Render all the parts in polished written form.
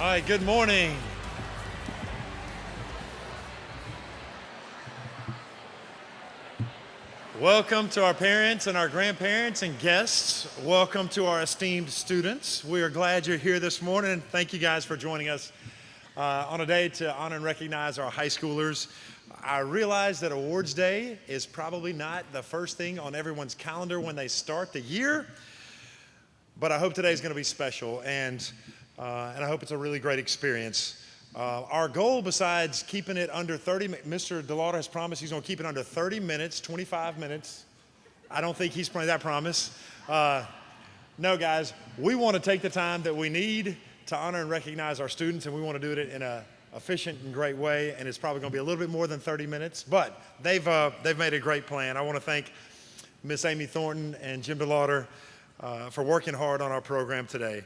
right, good morning. Welcome to our parents and our grandparents and guests. Welcome to our esteemed students. We are glad you're here this morning. Thank you guys for joining us on a day to honor and recognize our high schoolers. I realize that Awards Day is probably not the first thing on everyone's calendar when they start the year, but I hope today is going to be special, and I hope it's a really great experience. Our goal, besides keeping it under 30, Mr. DeLauder has promised he's going to keep it under 30 minutes, 25 minutes. I don't think he's playing that promise. No, guys, we want to take the time that we need to honor and recognize our students, and we want to do it in an efficient and great way, and it's probably going to be a little bit more than 30 minutes, but they've made a great plan. I want to thank Miss Amy Thornton and Jim DeLauder for working hard on our program today.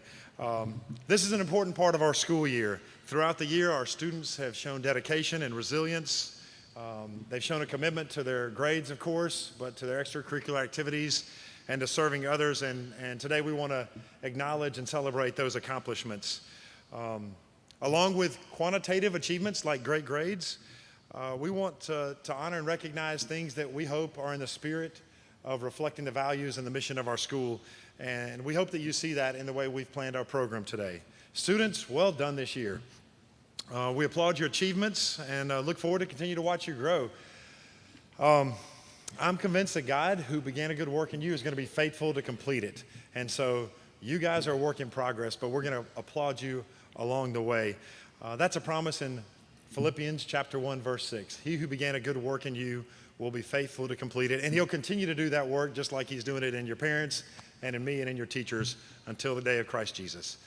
This is an important part of our school year. Throughout the year, our students have shown dedication and resilience. They've shown a commitment to their grades, of course, but to their extracurricular activities and to serving others. And today we want to acknowledge and celebrate those accomplishments. Along with quantitative achievements like great grades, we want to honor and recognize things that we hope are in the spirit of reflecting the values and the mission of our school. And we hope that you see that in the way we've planned our program today. Students, well done this year. We applaud your achievements and look forward to continue to watch you grow. I'm convinced that God, who began a good work in you, is going to be faithful to complete it. And so you guys are a work in progress, but we're going to applaud you along the way. That's a promise in Philippians chapter 1, verse 6. He who began a good work in you will be faithful to complete it, and he'll continue to do that work just like he's doing it in your parents and in me and in your teachers until the day of Christ Jesus.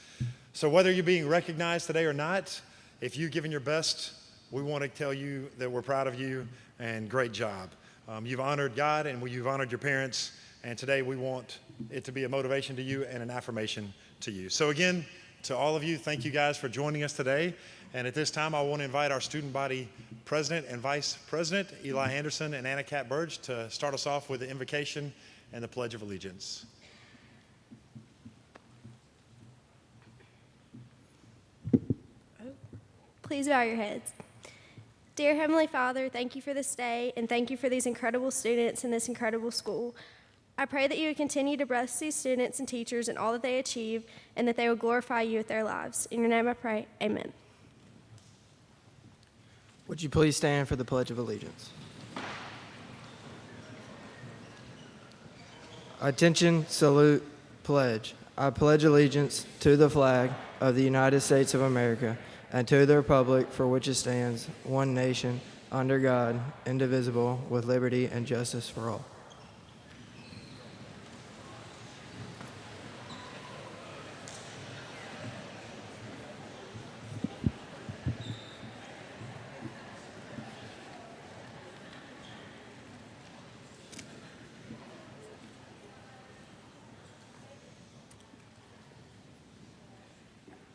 So whether you're being recognized today or not, if you've given your best, we want to tell you that we're proud of you and great job. You've honored God and you've honored your parents, and today we want it to be a motivation to you and an affirmation to you. So again, to all of you, thank you guys for joining us today. And at this time, I want to invite our student body president and vice president, Eli Anderson and Anna Cat Burge, to start us off with the invocation and the Pledge of Allegiance. Please bow your heads. Dear Heavenly Father, thank you for this day, and thank you for these incredible students in this incredible school. I pray that you would continue to bless these students and teachers in all that they achieve, and that they will glorify you with their lives. In your name I pray, amen. Would you please stand for the Pledge of Allegiance? Attention, salute, pledge. I pledge allegiance to the flag of the United States of America and to the republic for which it stands, one nation, under God, indivisible, with liberty and justice for all.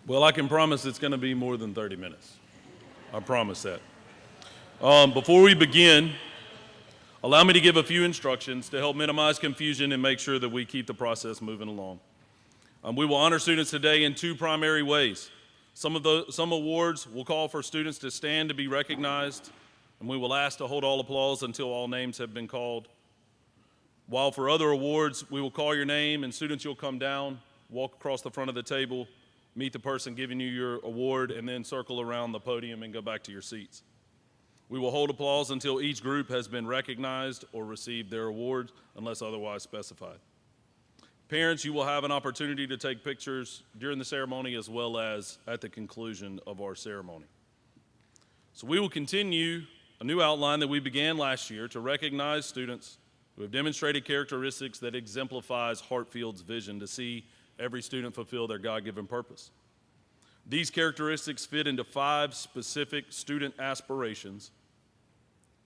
Well, I can promise it's going to be more than 30 minutes. I promise that. Before we begin, allow me to give a few instructions to help minimize confusion and make sure that we keep the process moving along. We will honor students today in two primary ways. Some awards will call for students to stand to be recognized, and we will ask to hold all applause until all names have been called. While for other awards, we will call your name, and students, you'll come down, walk across the front of the table, meet the person giving you your award, and then circle around the podium and go back to your seats. We will hold applause until each group has been recognized or received their award, unless otherwise specified. Parents, you will have an opportunity to take pictures during the ceremony as well as at the conclusion of our ceremony. So we will continue a new outline that we began last year to recognize students who have demonstrated characteristics that exemplifies Hartfield's vision to see every student fulfill their God-given purpose. These characteristics fit into 5 specific student aspirations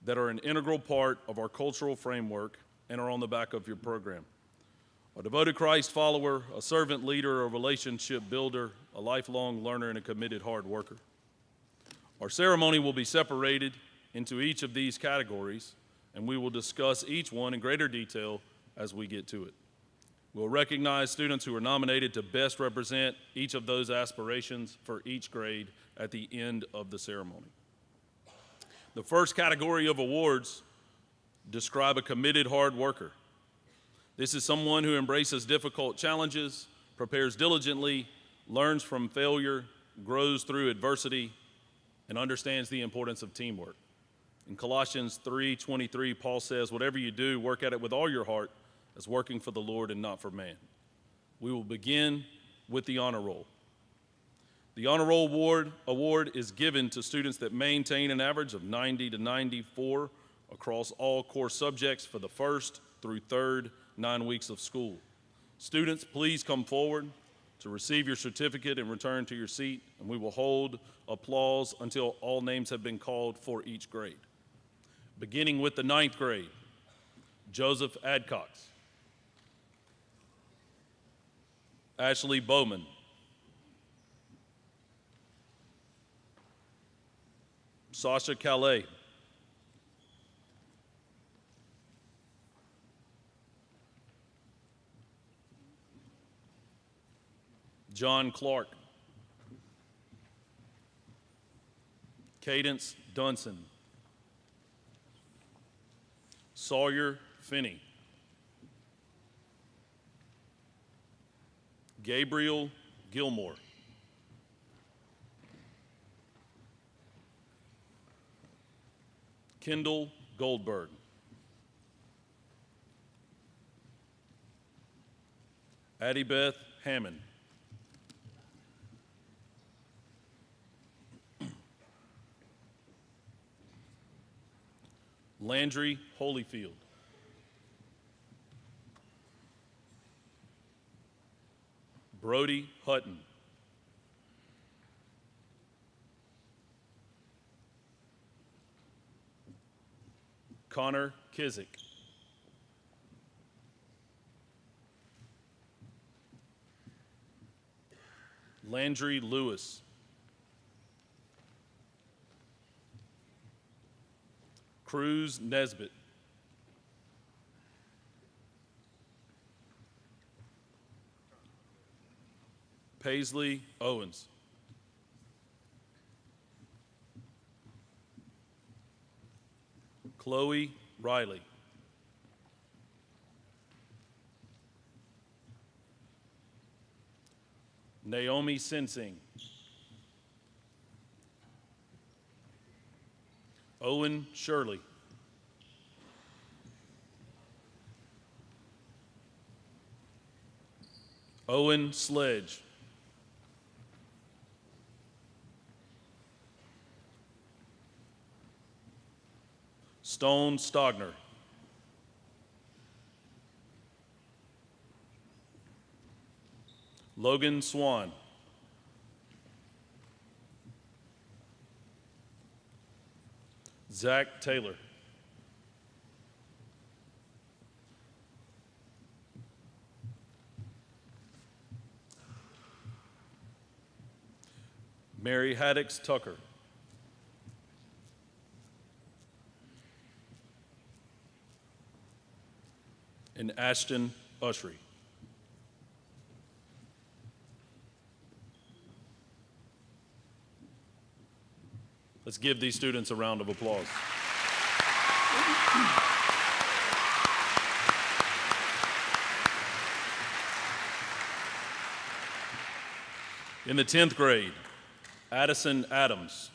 that are an integral part of our cultural framework and are on the back of your program. A devoted Christ follower, a servant leader, a relationship builder, a lifelong learner, and a committed hard worker. Our ceremony will be separated into each of these categories, and we will discuss each one in greater detail as we get to it. We'll recognize students who are nominated to best represent each of those aspirations for each grade at the end of the ceremony. The first category of awards describe a committed hard worker. This is someone who embraces difficult challenges, prepares diligently, learns from failure, grows through adversity, and understands the importance of teamwork. In Colossians 3:23, Paul says, "Whatever you do, work at it with all your heart, as working for the Lord and not for man." We will begin with the honor roll. The honor roll award is given to students that maintain an average of 90 to 94 across all core subjects for the first through third 9 weeks of school. Students, please come forward to receive your certificate and return to your seat, and we will hold applause until all names have been called for each grade. Beginning with the 9th grade, Joseph Adcox, Ashley Bowman, Sasha Calais, John Clark, Cadence Dunson, Sawyer Finney, Gabriel Gilmore, Kendall Goldberg, Addie Beth Hammond, Landry Holyfield, Brody Hutton, Connor Kizik, Landry Lewis, Cruz Nesbitt, Paisley Owens, Chloe Riley, Naomi Sensing, Owen Shirley, Owen Sledge, Stone Stogner, Logan Swan, Zach Taylor, Mary Haddix Tucker, and Ashton Ushry. Let's give these students a round of applause. In the 10th grade, Addison Adams,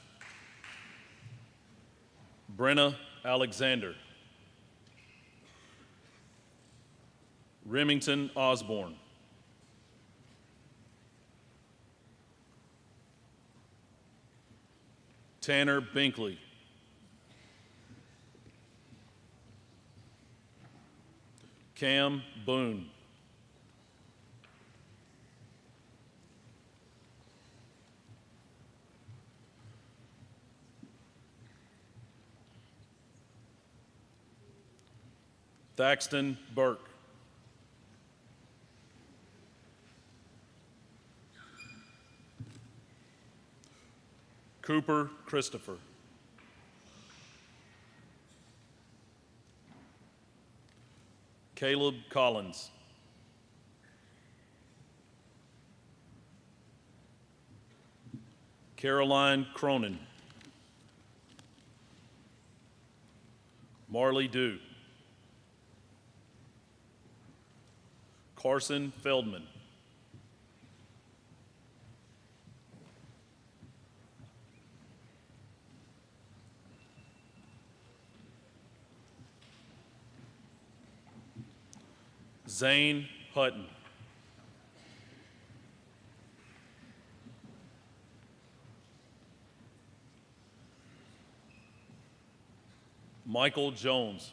Brenna Alexander, Remington Osborne, Tanner Binkley, Cam Boone, Thaxton Burke, Cooper Christopher, Caleb Collins, Caroline Cronin. Marley Dew. Carson Feldman. Zane Hutton. Michael Jones.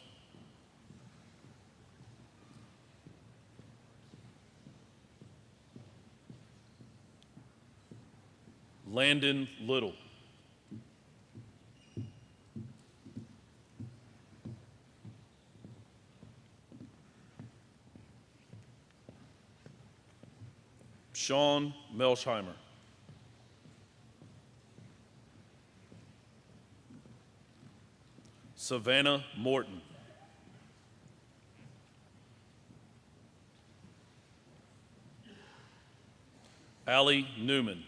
Landon Little. Sean Melsheimer. Savannah Morton. Allie Newman.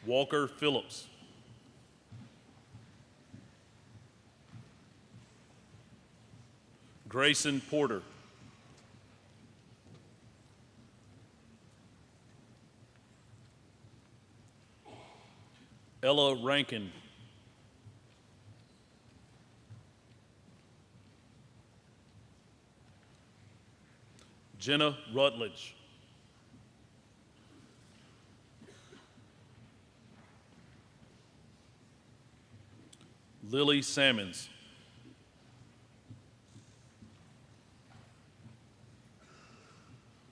Walker Phillips. Grayson Porter. Ella Rankin. Jenna Rutledge. Lily Sammons.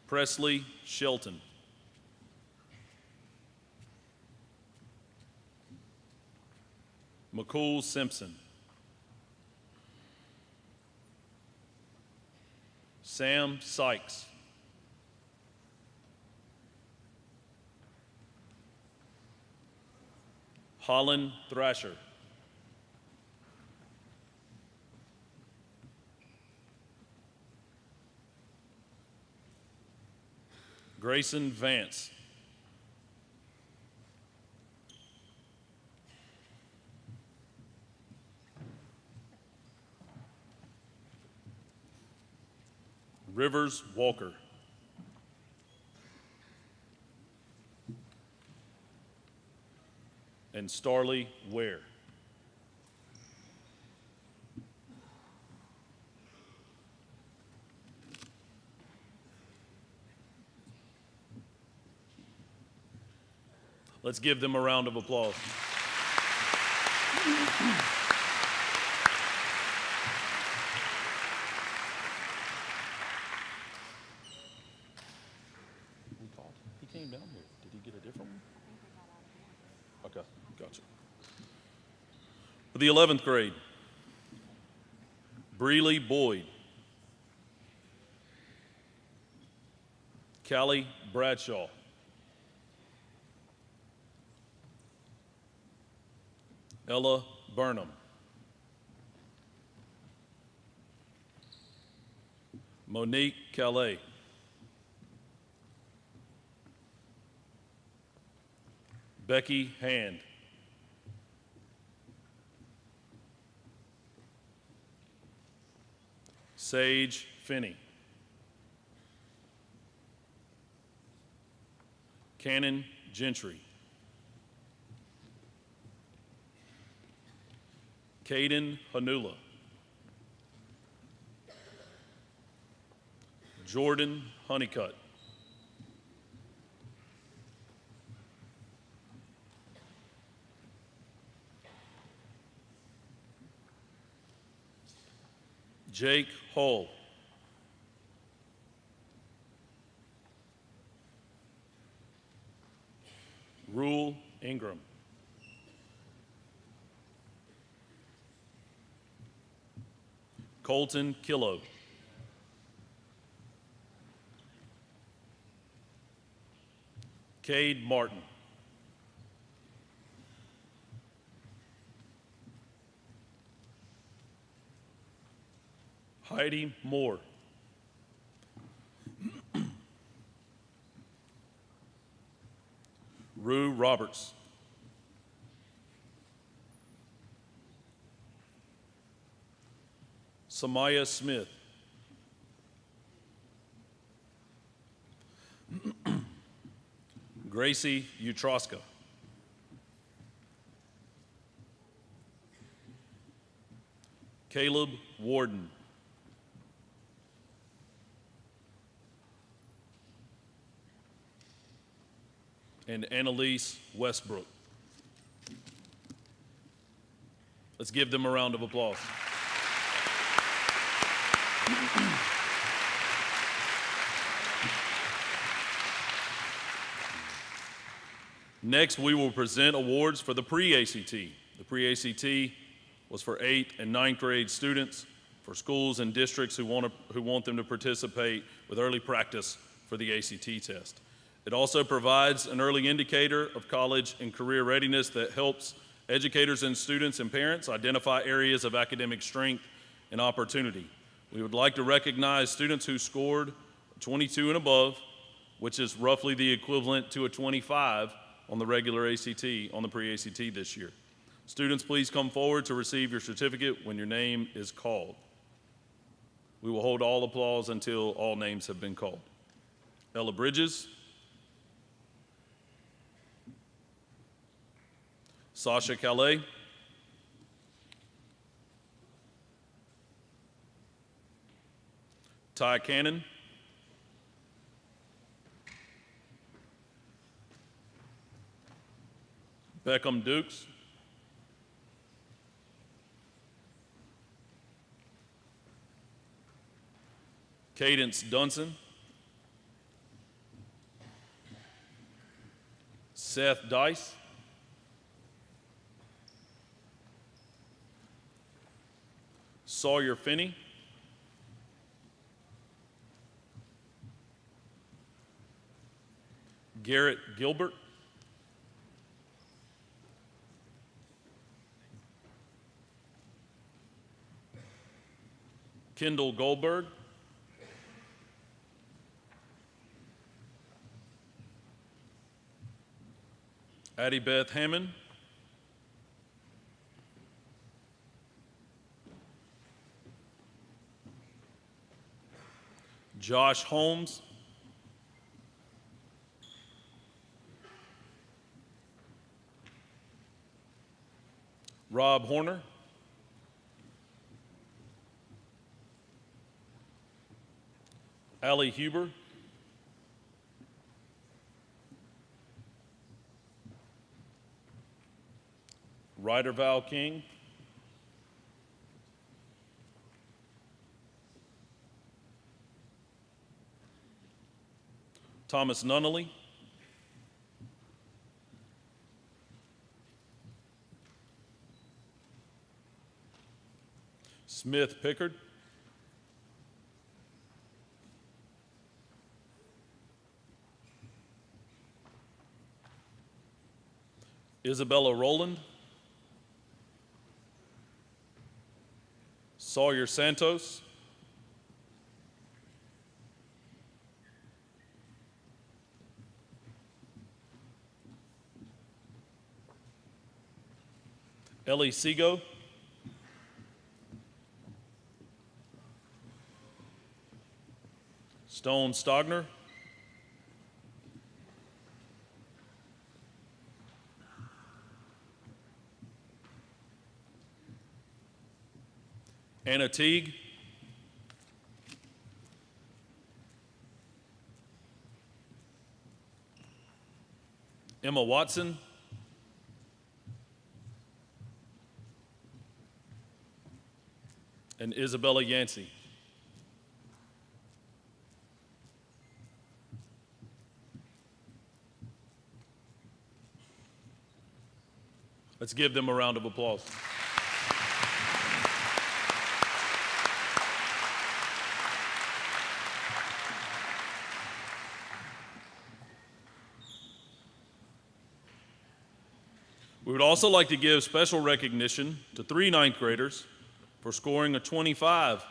Presley Shelton. McCool Simpson. Sam Sykes. Holland Thrasher. Grayson Vance. Rivers Walker. And Starley Ware. Let's give them a round of applause. He came down here. Did he get a different one? Okay, gotcha. For the 11th grade, Breeley Boyd. Callie Bradshaw. Ella Burnham. Monique Calais. Becky Hand. Sage Finney. Cannon Gentry. Caden Hanula. Jordan Honeycutt. Jake Hall. Rule Ingram. Colton Killo. Cade Martin. Heidi Moore. Rue Roberts. Samaya Smith. Gracie Utroska. Caleb Warden. And Annalise Westbrook. Let's give them a round of applause. Next, we will present awards for the pre-ACT. The pre-ACT was for 8th and 9th grade students, for schools and districts who want them to participate with early practice for the ACT test. It also provides an early indicator of college and career readiness that helps educators and students and parents identify areas of academic strength and opportunity. We would like to recognize students who scored 22 and above, which is roughly the equivalent to a 25 on the regular ACT, on the pre-ACT this year. Students, please come forward to receive your certificate when your name is called. We will hold all applause until all names have been called. Ella Bridges, Sasha Calais, Ty Cannon, Beckham Dukes, Cadence Dunson, Seth Dice, Sawyer Finney, Garrett Gilbert, Kendall Goldberg, Addie Beth Hammond, Josh Holmes, Rob Horner, Allie Huber, Ryder Val King, Thomas Nunnally, Smith Pickard, Isabella Rowland, Sawyer Santos, Ellie Sego, Stone Stogner, Anna Teague, Emma Watson, and Isabella Yancey. Let's give them a round of applause. We would also like to give special recognition to 3 ninth graders for scoring a 25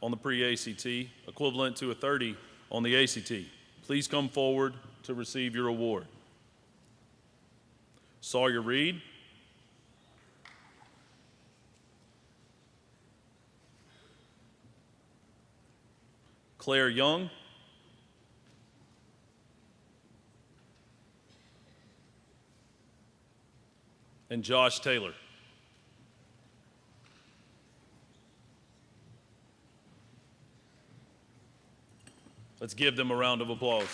on the pre-ACT, equivalent to a 30 on the ACT. Please come forward to receive your award. Sawyer Reed, Claire Young, and Josh Taylor. Let's give them a round of applause.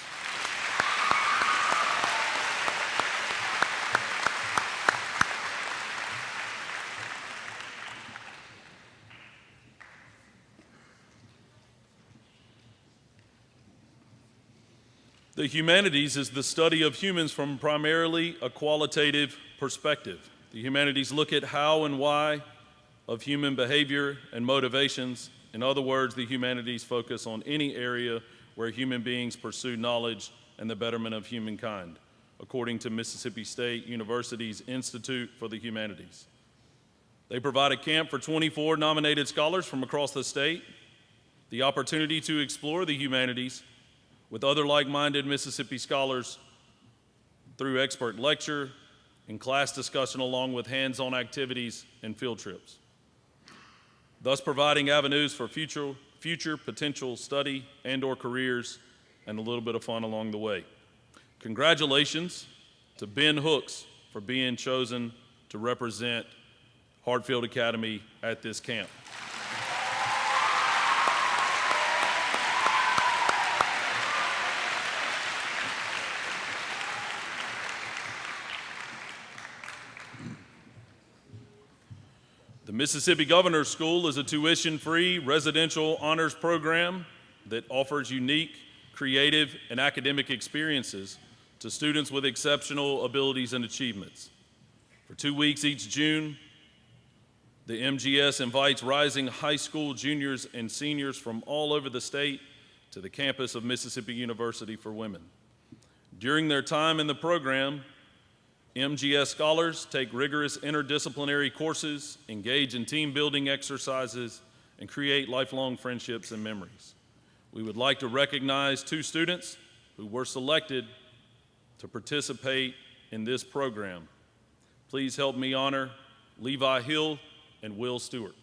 The humanities is the study of humans from primarily a qualitative perspective. The humanities look at how and why of human behavior and motivations. In other words, the humanities focus on any area where human beings pursue knowledge and the betterment of humankind, according to Mississippi State University's Institute for the Humanities. They provide a camp for 24 nominated scholars from across the state, the opportunity to explore the humanities with other like-minded Mississippi scholars through expert lecture and class discussion, along with hands-on activities and field trips, thus providing avenues for future potential study and/or careers and a little bit of fun along the way. Congratulations to Ben Hooks for being chosen to represent Hartfield Academy at this camp. The Mississippi Governor's School is a tuition-free residential honors program that offers unique, creative, and academic experiences to students with exceptional abilities and achievements. For 2 weeks each June, the MGS invites rising high school juniors and seniors from all over the state to the campus of Mississippi University for Women. During their time in the program, MGS scholars take rigorous interdisciplinary courses, engage in team-building exercises, and create lifelong friendships and memories. We would like to recognize 2 students who were selected to participate in this program. Please help me honor Levi Hill and Will Stewart.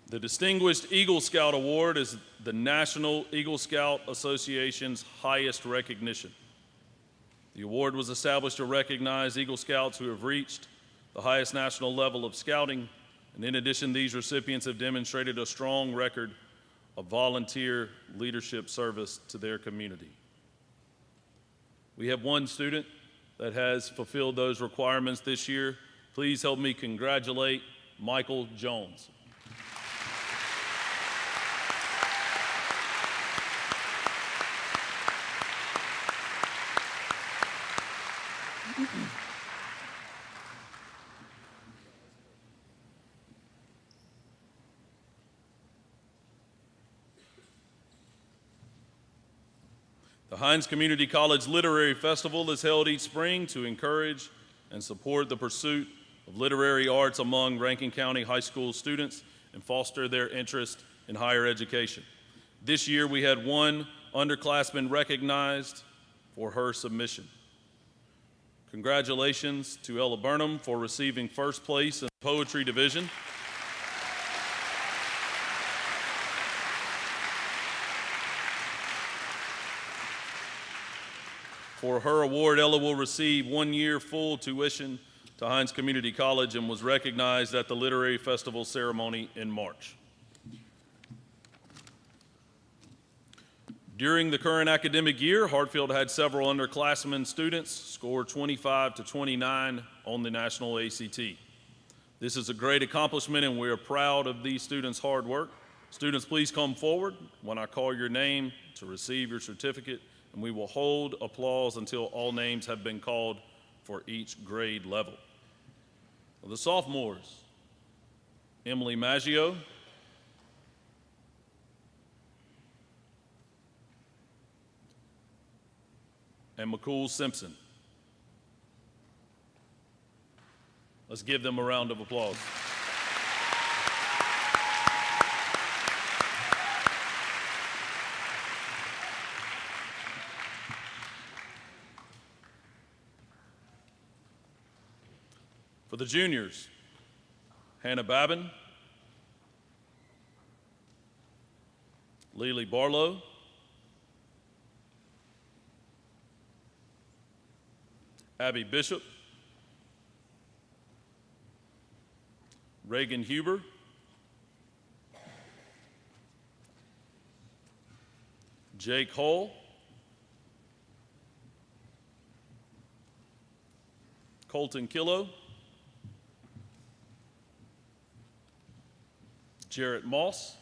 The Distinguished Eagle Scout Award is the National Eagle Scout Association's highest recognition. The award was established to recognize Eagle Scouts who have reached the highest national level of scouting, and in addition, these recipients have demonstrated a strong record of volunteer leadership service to their community. We have 1 student that has fulfilled those requirements this year. Please help me congratulate Michael Jones. The Hines Community College Literary Festival is held each spring to encourage and support the pursuit of literary arts among Rankin County high school students and foster their interest in higher education. This year we had 1 underclassman recognized for her submission. Congratulations to Ella Burnham for receiving first place in the poetry division. For her award, Ella will receive 1 year full tuition to Hines Community College and was recognized at the Literary Festival ceremony in March. During the current academic year, Hartfield had several underclassmen students score 25 to 29 on the national ACT. This is a great accomplishment and we are proud of these students' hard work. Students, please come forward when I call your name to receive your certificate, and we will hold applause until all names have been called for each grade level. The sophomores, Emily Maggio, and McCool Simpson. Let's give them a round of applause. For the juniors, Hannah Babin, Lily Barlow, Abby Bishop, Reagan Huber, Jake Hull, Colton Killo, Jarrett Moss,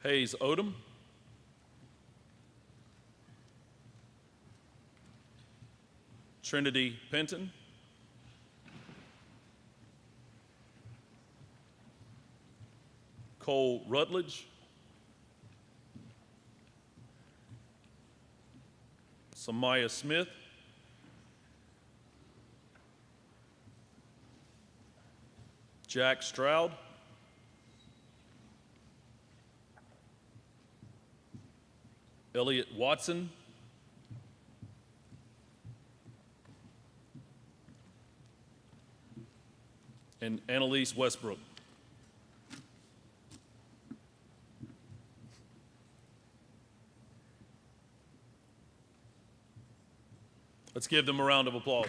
Hayes Odom, Trinity Penton, Cole Rutledge, Samaya Smith, Jack Stroud, Elliot Watson, and Annalise Westbrook. Let's give them a round of applause.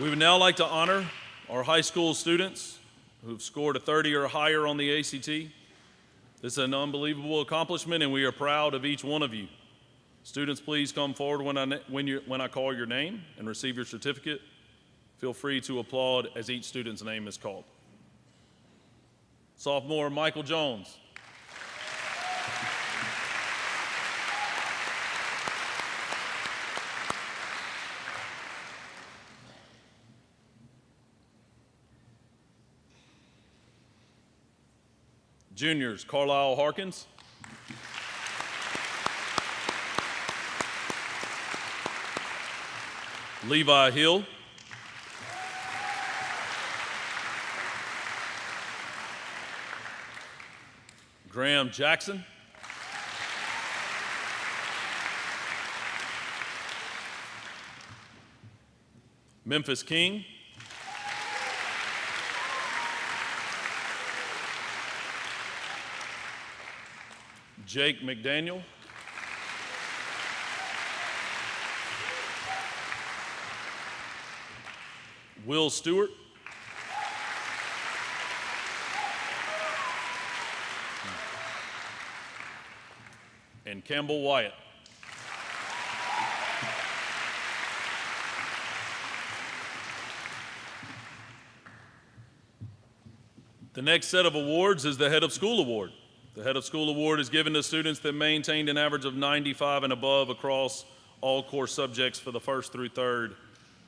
We would now like to honor our high school students who've scored a 30 or higher on the ACT. This is an unbelievable accomplishment, and we are proud of each one of you. Students, please come forward when I call your name and receive your certificate. Feel free to applaud as each student's name is called. Sophomore Michael Jones. Juniors, Carlisle Harkins. Levi Hill. Graham Jackson. Memphis King. Jake McDaniel. Will Stewart. And Campbell Wyatt. The next set of awards is the Head of School Award. The Head of School Award is given to students that maintained an average of 95 and above across all core subjects for the first through third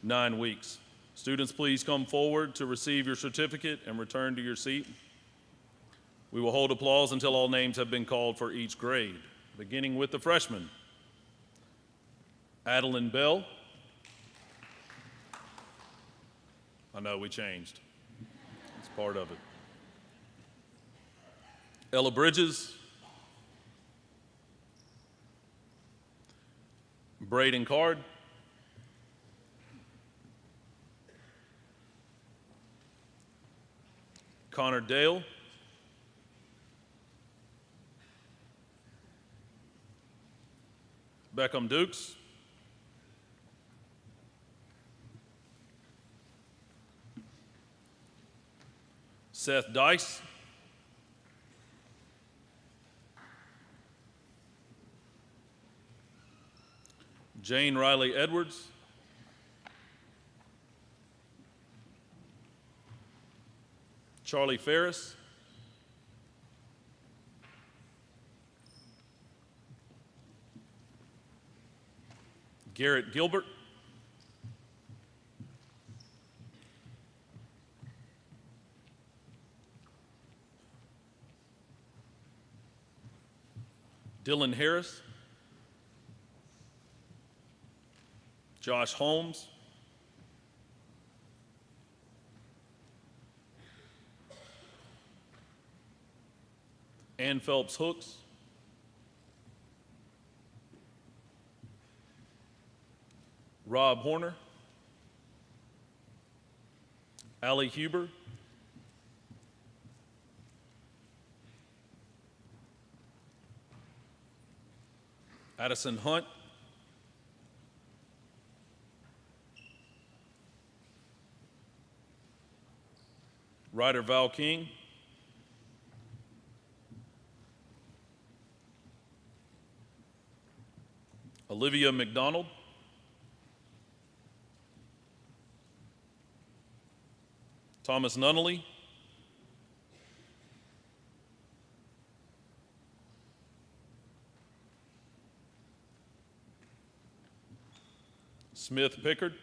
9 weeks. Students, please come forward to receive your certificate and return to your seat. We will hold applause until all names have been called for each grade, beginning with the freshmen. Adeline Bell. I know we changed. It's part of it. Ella Bridges. Braden Card. Connor Dale. Beckham Dukes. Seth Dice. Jane Riley Edwards. Charlie Ferris. Garrett Gilbert. Dylan Harris, Josh Holmes, Ann Phelps Hooks, Rob Horner, Allie Huber, Addison Hunt, Ryder Val King, Olivia McDonald, Thomas Nunnally, Smith Pickard,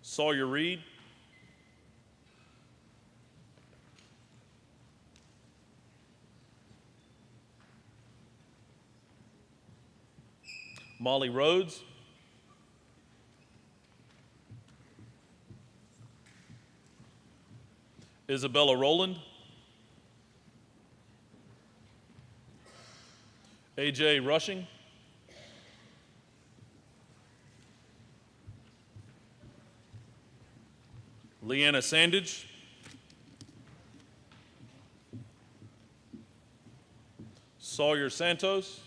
Sawyer Reed, Molly Rhodes, Isabella Rowland, AJ Rushing, Leanna Sandage, Sawyer Santos,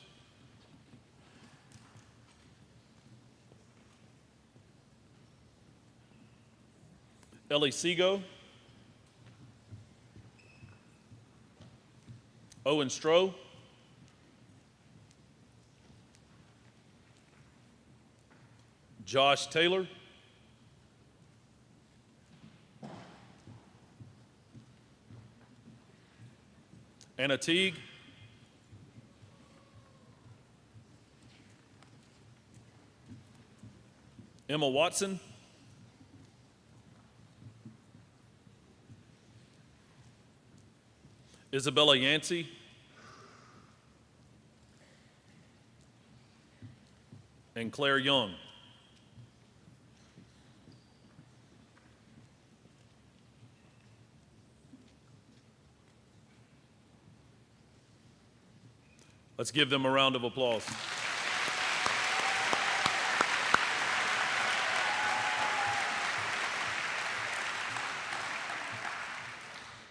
Ellie Seago, Owen Stroh, Josh Taylor, Anna Teague, Emma Watson, Isabella Yancey, and Claire Young. Let's give them a round of applause.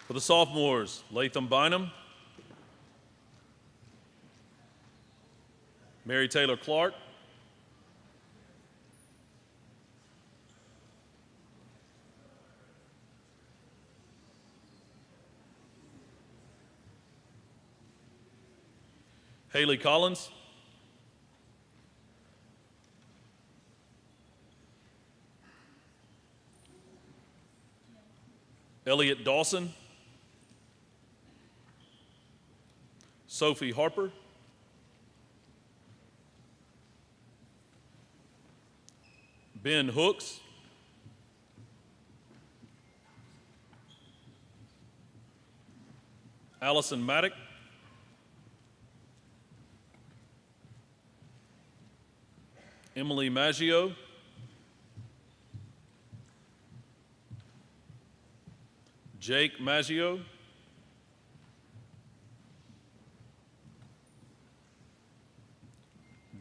For the sophomores, Latham Bynum, Mary Taylor Clark, Haley Collins, Elliot Dawson, Sophie Harper, Ben Hooks, Allison Maddock, Emily Maggio, Jake Maggio,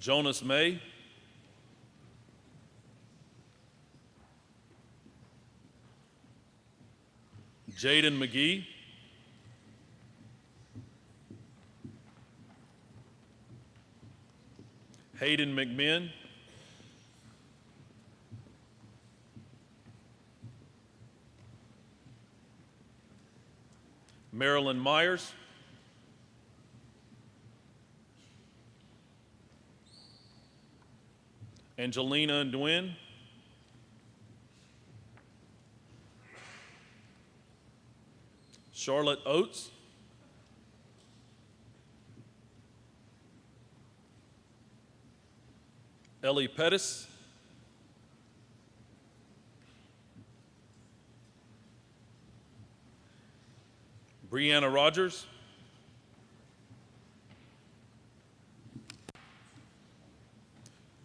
Jonas May, Jaden McGee, Hayden McMinn, Marilyn Myers, Angelina Nguyen, Charlotte Oates, Ellie Pettis, Brianna Rogers.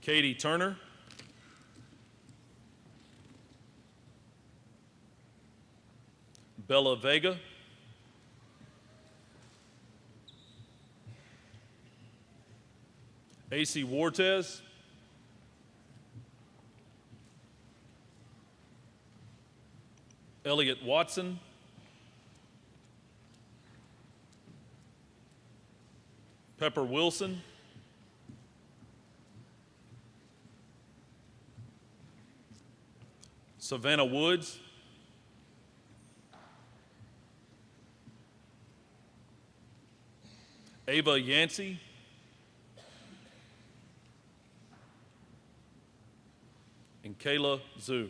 Katie Turner. Bella Vega. AC Wartez. Elliot Watson. Pepper Wilson. Savannah Woods. Ava Yancey. And Kayla Zhu.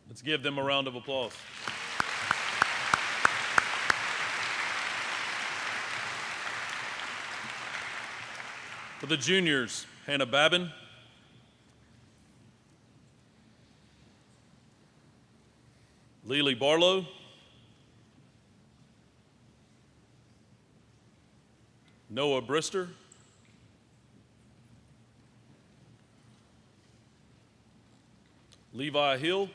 Let's give them a round of applause. For the juniors, Hannah Babin, Lily Barlow, Noah Brister, Levi Hill,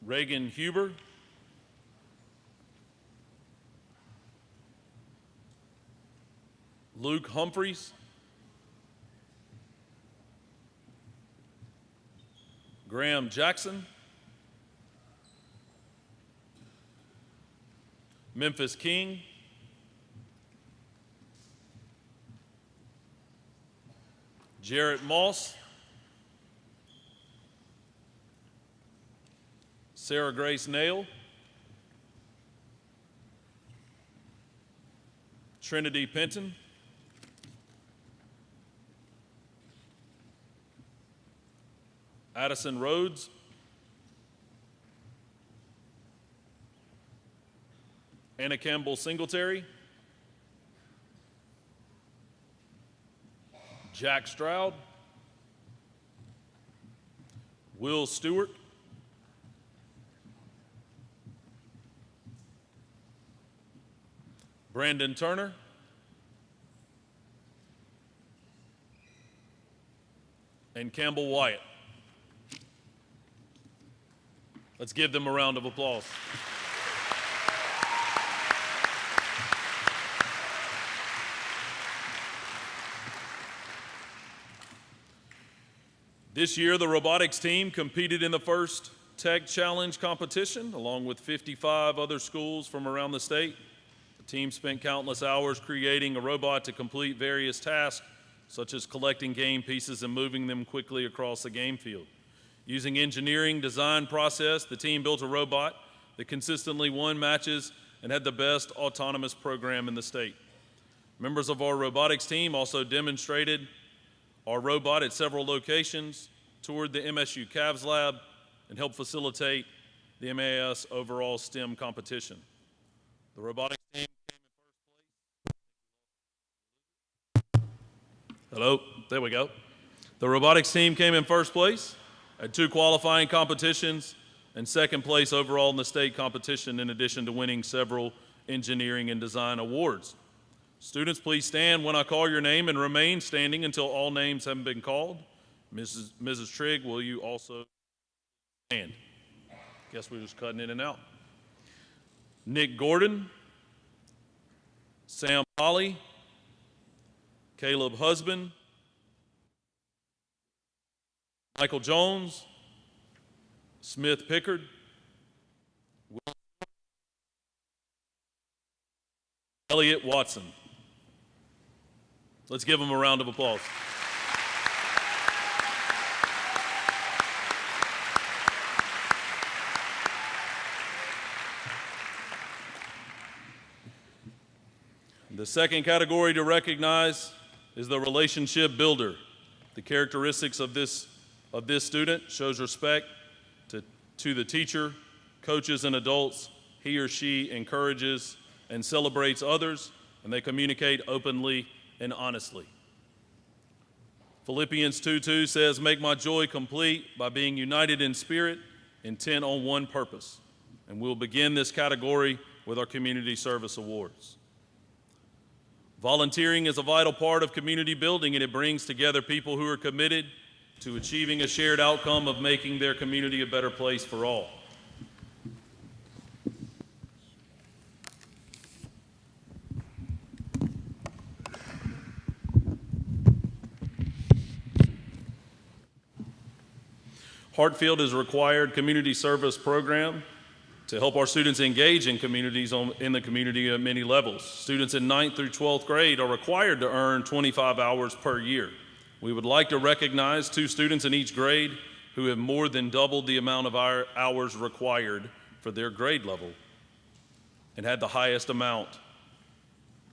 Reagan Huber, Luke Humphreys, Graham Jackson, Memphis King, Jarrett Moss, Sarah Grace Nail, Trinity Penton, Addison Rhodes, Anna Campbell Singletary, Jack Stroud, Will Stewart, Brandon Turner, and Campbell Wyatt. Let's give them a round of applause. This year, the robotics team competed in the first Tech Challenge competition, along with 55 other schools from around the state. The team spent countless hours creating a robot to complete various tasks, such as collecting game pieces and moving them quickly across the game field. Using engineering design process, the team built a robot that consistently won matches and had the best autonomous program in the state. Members of our robotics team also demonstrated our robot at several locations, toured the MSU Cavs lab, and helped facilitate the MAS overall STEM competition. The robotics team came in first place. Hello, there we go. The robotics team came in first place at 2 qualifying competitions and second place overall in the state competition, in addition to winning several engineering and design awards. Students, please stand when I call your name and remain standing until all names have been called. Mrs. Trigg, will you also stand? Guess we're just cutting in and out. Nick Gordon, Sam Holly, Caleb Husband, Michael Jones, Smith Pickard, Elliot Watson. Let's give them a round of applause. The second category to recognize is the relationship builder. The characteristics of this student shows respect To the teacher, coaches, and adults, he or she encourages and celebrates others, and they communicate openly and honestly. Philippians 2:2 says, "Make my joy complete by being united in spirit, intent on one purpose." And we'll begin this category with our Community Service Awards. Volunteering is a vital part of community building, and it brings together people who are committed to achieving a shared outcome of making their community a better place for all. Hartfield is a required community service program to help our students engage in communities in the community at many levels. Students in 9th through 12th grade are required to earn 25 hours per year. We would like to recognize 2 students in each grade who have more than doubled the amount of our hours required for their grade level and had the highest amount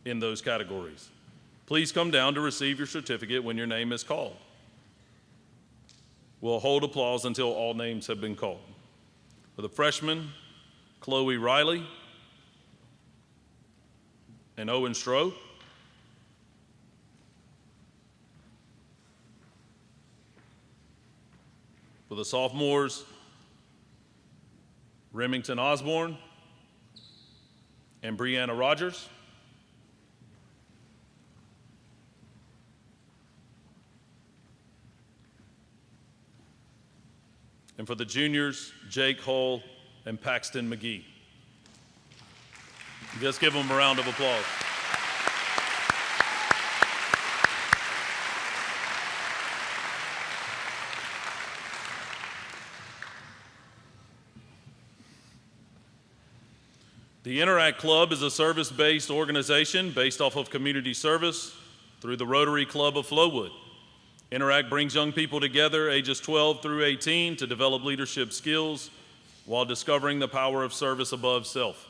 in those categories. Please come down to receive your certificate when your name is called. We'll hold applause until all names have been called. For the freshmen, Chloe Riley and Owen Stroh. For the sophomores, Remington Osborne and Brianna Rogers. And for the juniors, Jake Hull and Paxton McGee. Just give them a round of applause. The Interact Club is a service-based organization based off of community service through the Rotary Club of Flowood. Interact brings young people together ages 12 through 18 to develop leadership skills while discovering the power of service above self.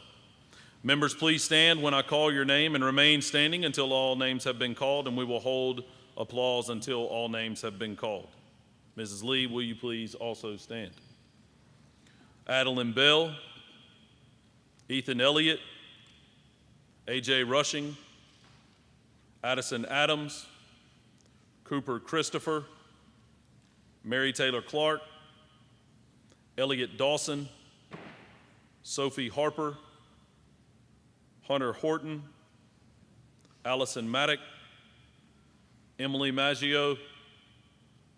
Members, please stand when I call your name and remain standing until all names have been called, and we will hold applause until all names have been called. Mrs. Lee, will you please also stand? Adeline Bell, Ethan Elliott, AJ Rushing, Addison Adams, Cooper Christopher, Mary Taylor Clark, Elliot Dawson, Sophie Harper, Hunter Horton, Allison Maddock, Emily Maggio,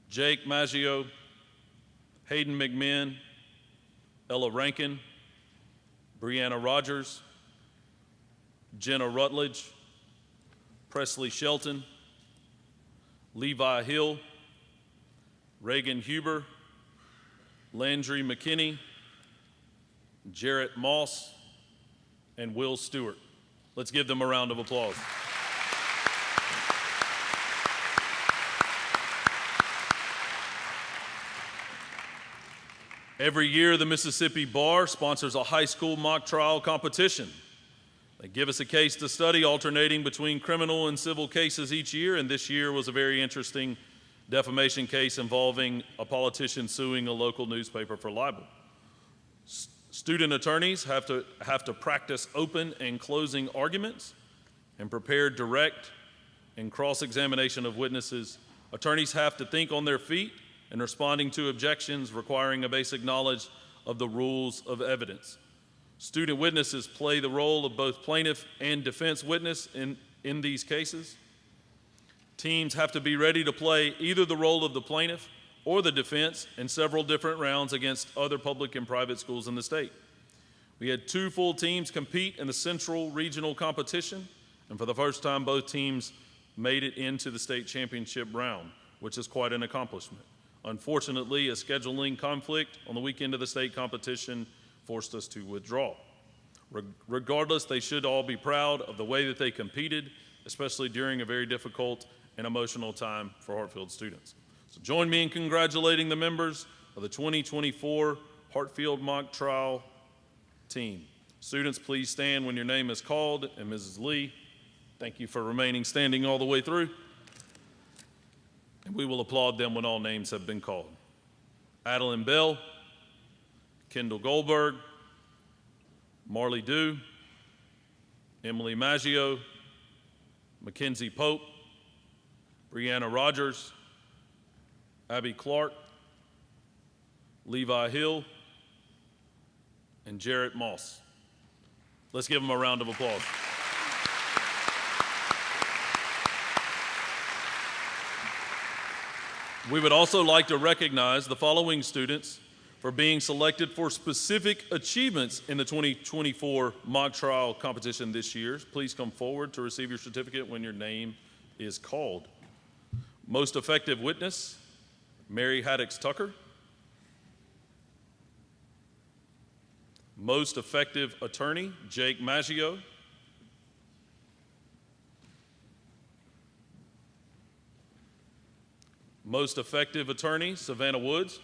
Jake Maggio, Hayden McMinn, Ella Rankin, Brianna Rogers, Jenna Rutledge, Presley Shelton, Levi Hill, Reagan Huber, Landry McKinney, Jarrett Moss, and Will Stewart. Let's give them a round of applause. Every year, the Mississippi Bar sponsors a high school mock trial competition. They give us a case to study, alternating between criminal and civil cases each year, and this year was a very interesting defamation case involving a politician suing a local newspaper for libel. Student attorneys have to practice open and closing arguments and prepare direct and cross-examination of witnesses. Attorneys have to think on their feet in responding to objections, requiring a basic knowledge of the rules of evidence. Student witnesses play the role of both plaintiff and defense witness in these cases. Teams have to be ready to play either the role of the plaintiff or the defense in several different rounds against other public and private schools in the state. We had 2 full teams compete in the Central Regional competition, and for the first time, both teams made it into the state championship round, which is quite an accomplishment. Unfortunately, a scheduling conflict on the weekend of the state competition forced us to withdraw. Regardless, they should all be proud of the way that they competed, especially during a very difficult and emotional time for Hartfield students. So join me in congratulating the members of the 2024 Hartfield Mock Trial team. Students, please stand when your name is called, and Mrs. Lee, thank you for remaining standing all the way through. And we will applaud them when all names have been called. Adeline Bell, Kendall Goldberg, Marley Dew, Emily Maggio, Mackenzie Pope, Brianna Rogers, Abby Clark, Levi Hill, and Jarrett Moss. Let's give them a round of applause. We would also like to recognize the following students for being selected for specific achievements in the 2024 mock trial competition this year. Please come forward to receive your certificate when your name is called. Most effective witness, Mary Haddix Tucker. Most effective attorney, Jake Maggio. Most effective attorney, Savannah Woods.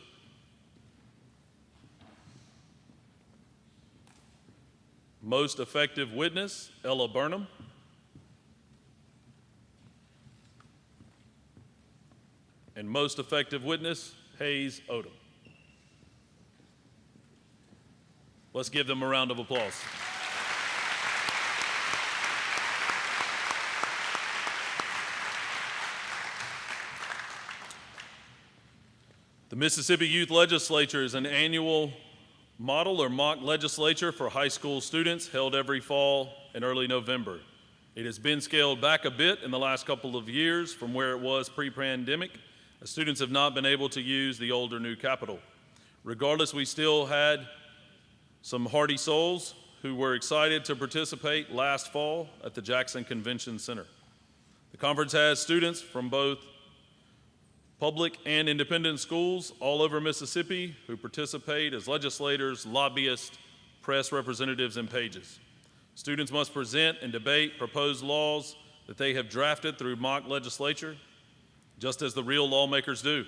Most effective witness, Ella Burnham. And most effective witness, Hayes Odom. Let's give them a round of applause. The Mississippi Youth Legislature is an annual model or mock legislature for high school students held every fall and early November. It has been scaled back a bit in the last couple of years from where it was pre-pandemic, as students have not been able to use the old or new Capitol. Regardless, we still had some hardy souls who were excited to participate last fall at the Jackson Convention Center. The conference has students from both public and independent schools all over Mississippi who participate as legislators, lobbyists, press representatives, and pages. Students must present and debate proposed laws that they have drafted through mock legislature, just as the real lawmakers do,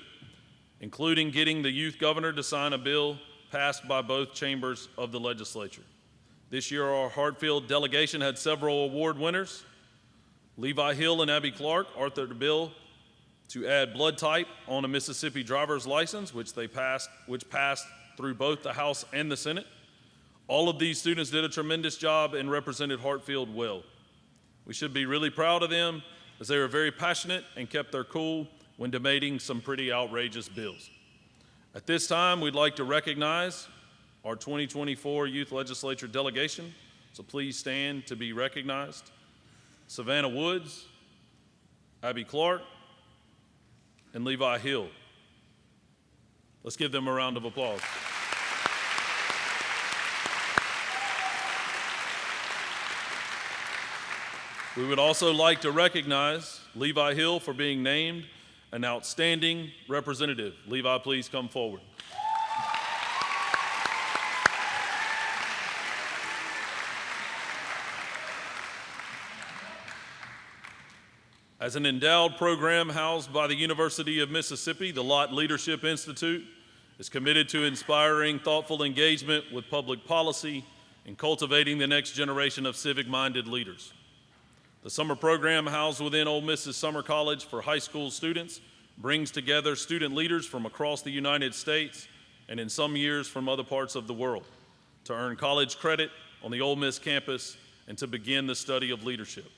including getting the youth governor to sign a bill passed by both chambers of the legislature. This year, our Hartfield delegation had several award winners. Levi Hill and Abby Clark authored a bill to add blood type on a Mississippi driver's license, which passed through both the House and the Senate. All of these students did a tremendous job and represented Hartfield well. We should be really proud of them, as they were very passionate and kept their cool when debating some pretty outrageous bills. At this time, we'd like to recognize our 2024 Youth Legislature delegation, so please stand to be recognized. Savannah Woods, Abby Clark, and Levi Hill. Let's give them a round of applause. We would also like to recognize Levi Hill for being named an outstanding representative. Levi, please come forward. As an endowed program housed by the University of Mississippi, the Lott Leadership Institute is committed to inspiring thoughtful engagement with public policy and cultivating the next generation of civic-minded leaders. The summer program housed within Ole Miss's Summer College for high school students brings together student leaders from across the United States and in some years from other parts of the world to earn college credit on the Ole Miss campus and to begin the study of leadership.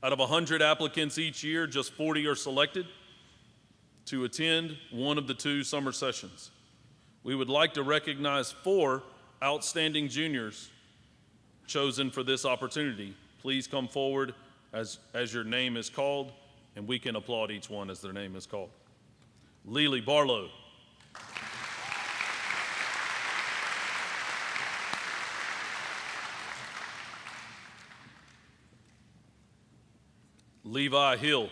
Out of 100 applicants each year, just 40 are selected to attend one of the two summer sessions. We would like to recognize 4 outstanding juniors chosen for this opportunity. Please come forward as your name is called, and we can applaud each one as their name is called. Lily Barlow. Levi Hill.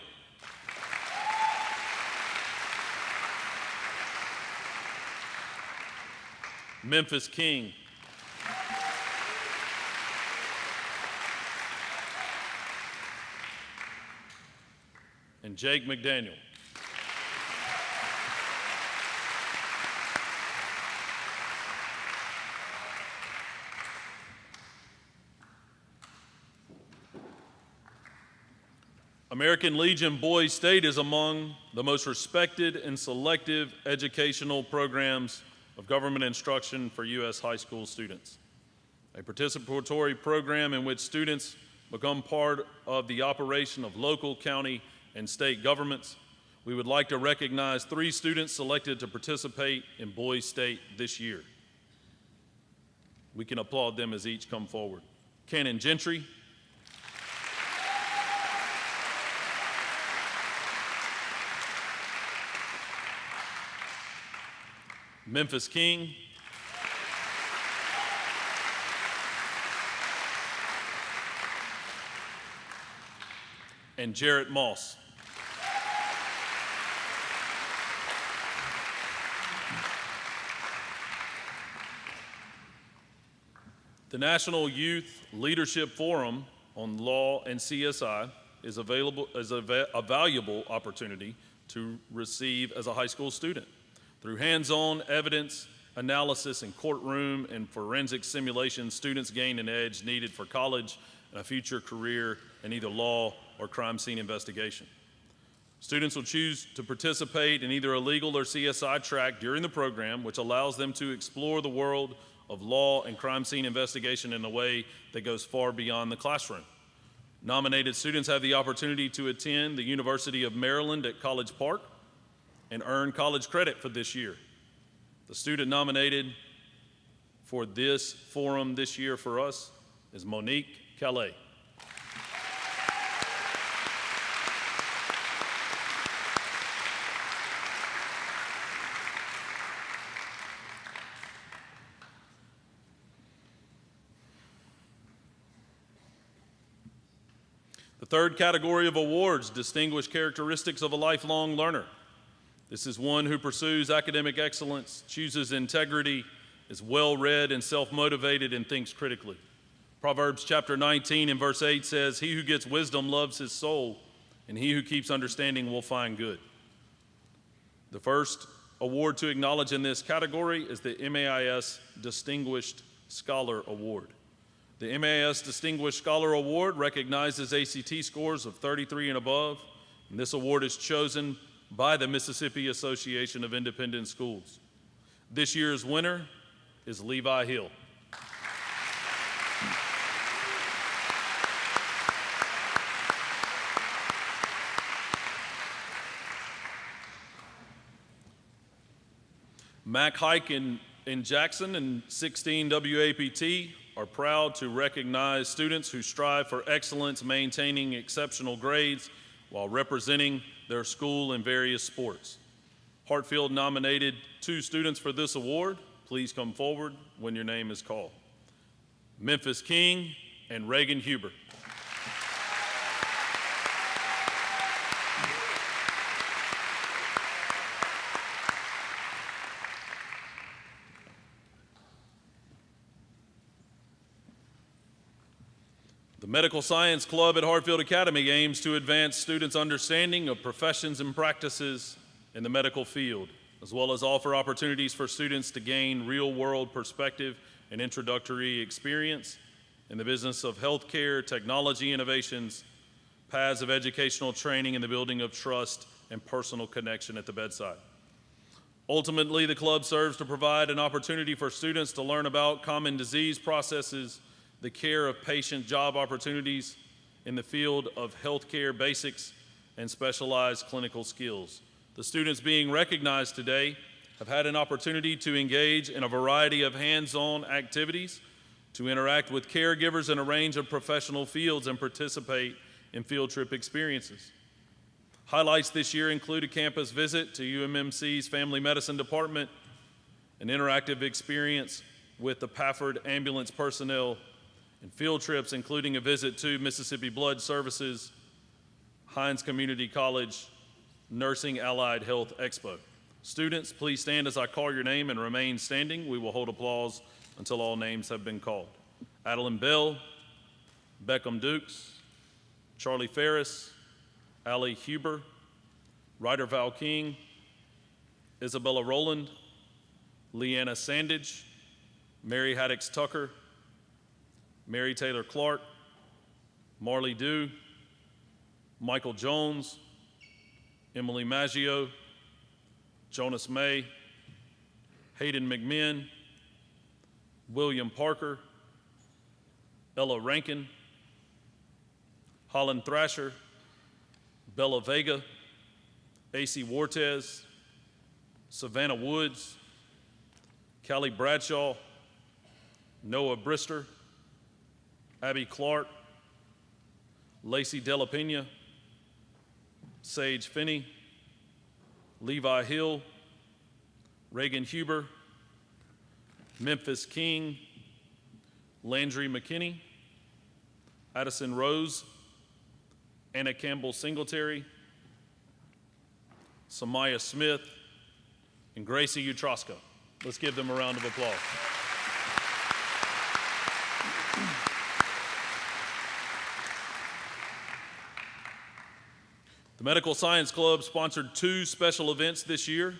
Memphis King. And Jake McDaniel. American Legion Boys State is among the most respected and selective educational programs of government instruction for U.S. high school students, a participatory program in which students become part of the operation of local, county, and state governments. We would like to recognize 3 students selected to participate in Boys State this year. We can applaud them as each come forward. Cannon Gentry, Memphis King, and Jarrett Moss. The National Youth Leadership Forum on Law and CSI is available as a valuable opportunity to receive as a high school student. Through hands-on evidence analysis in courtroom and forensic simulation, students gain an edge needed for college and a future career in either law or crime scene investigation. Students will choose to participate in either a legal or CSI track during the program, which allows them to explore the world of law and crime scene investigation in a way that goes far beyond the classroom. Nominated students have the opportunity to attend the University of Maryland at College Park and earn college credit for this year. The student nominated for this forum this year for us is Monique Calais. The third category of awards, distinguished characteristics of a lifelong learner. This is one who pursues academic excellence, chooses integrity, is well-read and self-motivated, and thinks critically. Proverbs chapter 19 and verse 8 says, "He who gets wisdom loves his soul, and he who keeps understanding will find good." The first award to acknowledge in this category is the MAIS Distinguished Scholar Award. The MAIS Distinguished Scholar Award recognizes ACT scores of 33 and above, and this award is chosen by the Mississippi Association of Independent Schools. This year's winner is Levi Hill. Mac Hike in Jackson and 16 WAPT are proud to recognize students who strive for excellence, maintaining exceptional grades while representing their school in various sports. Hartfield nominated 2 students for this award. Please come forward when your name is called. Memphis King and Reagan Huber. The Medical Science Club at Hartfield Academy aims to advance students' understanding of professions and practices in the medical field, as well as offer opportunities for students to gain real-world perspective and introductory experience in the business of healthcare, technology innovations, paths of educational training, and the building of trust and personal connection at the bedside. Ultimately, the club serves to provide an opportunity for students to learn about common disease processes, the care of patient, job opportunities in the field of healthcare basics, and specialized clinical skills. The students being recognized today have had an opportunity to engage in a variety of hands-on activities, to interact with caregivers in a range of professional fields, and participate in field trip experiences. Highlights this year include a campus visit to UMMC's Family Medicine Department, an interactive experience with the Pafford ambulance personnel, and field trips including a visit to Mississippi Blood Services, Hines Community College, Nursing Allied Health Expo. Students, please stand as I call your name and remain standing. We will hold applause until all names have been called. Adeline Bell, Beckham Dukes, Charlie Ferris, Allie Huber, Ryder Val King, Isabella Rowland, Leanna Sandage, Mary Haddix Tucker, Mary Taylor Clark, Marley Dew, Michael Jones, Emily Maggio, Jonas May, Hayden McMinn, William Parker, Ella Rankin, Holland Thrasher, Bella Vega, AC Wartez, Savannah Woods, Callie Bradshaw, Noah Brister, Abby Clark, Lacey Della Pena, Sage Finney, Levi Hill, Reagan Huber, Memphis King, Landry McKinney, Addison Rose, Anna Campbell Singletary, Samaya Smith, and Gracie Utroska. Let's give them a round of applause. The Medical Science Club sponsored 2 special events this year.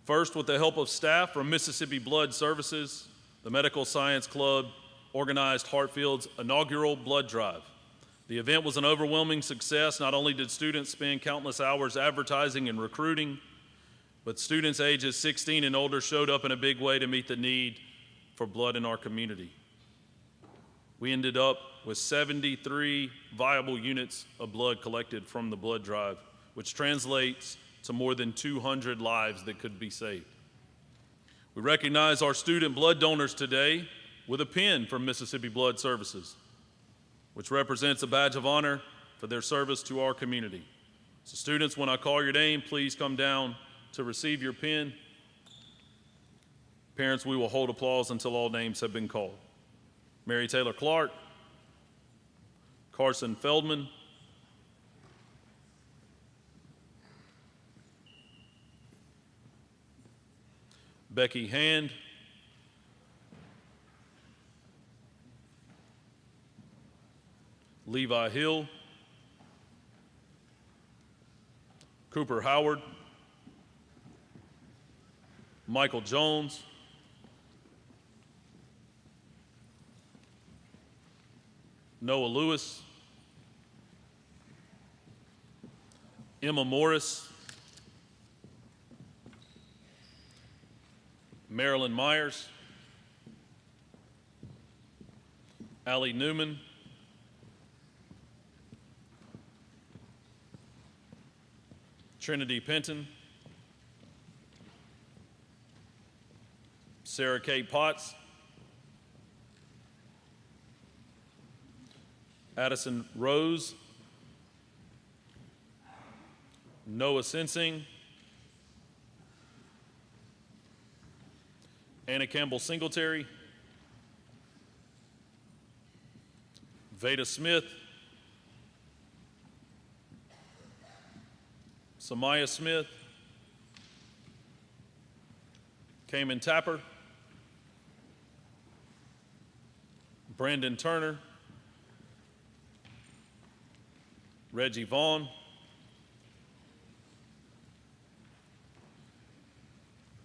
First, with the help of staff from Mississippi Blood Services, the Medical Science Club organized Hartfield's inaugural blood drive. The event was an overwhelming success. Not only did students spend countless hours advertising and recruiting, but students ages 16 and older showed up in a big way to meet the need for blood in our community. We ended up with 73 viable units of blood collected from the blood drive, which translates to more than 200 lives that could be saved. We recognize our student blood donors today with a pin from Mississippi Blood Services, which represents a badge of honor for their service to our community. So students, when I call your name, please come down to receive your pin. Parents, we will hold applause until all names have been called. Mary Taylor Clark, Carson Feldman, Becky Hand, Levi Hill, Cooper Howard, Michael Jones, Noah Lewis, Emma Morris, Marilyn Myers, Allie Newman, Trinity Penton, Sarah Kate Potts, Addison Rose, Noah Sensing, Anna Campbell Singletary, Veda Smith, Samaya Smith, Cayman Tapper, Brandon Turner, Reggie Vaughn,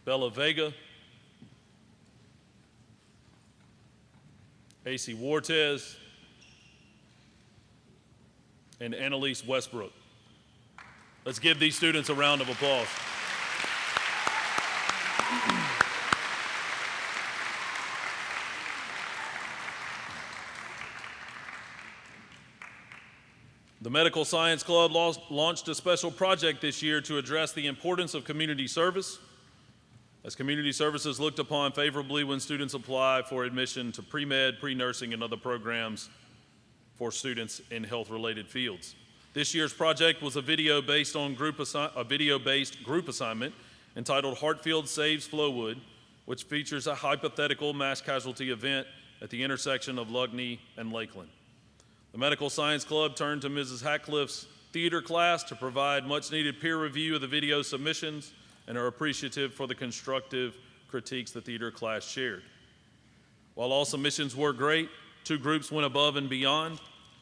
Bella Vega, AC Wartez, and Annalise Westbrook. Let's give these students a round of applause. The Medical Science Club launched a special project this year to address the importance of community service, as community services looked upon favorably when students apply for admission to pre-med, pre-nursing, and other programs for students in health-related fields. This year's project was a video-based group assignment entitled Hartfield Saves Flowood, which features a hypothetical mass casualty event at the intersection of Lugney and Lakeland. The Medical Science Club turned to Mrs. Hatcliffe's theater class to provide much-needed peer review of the video submissions and are appreciative for the constructive critiques the theater class shared. While all submissions were great, 2 groups went above and beyond.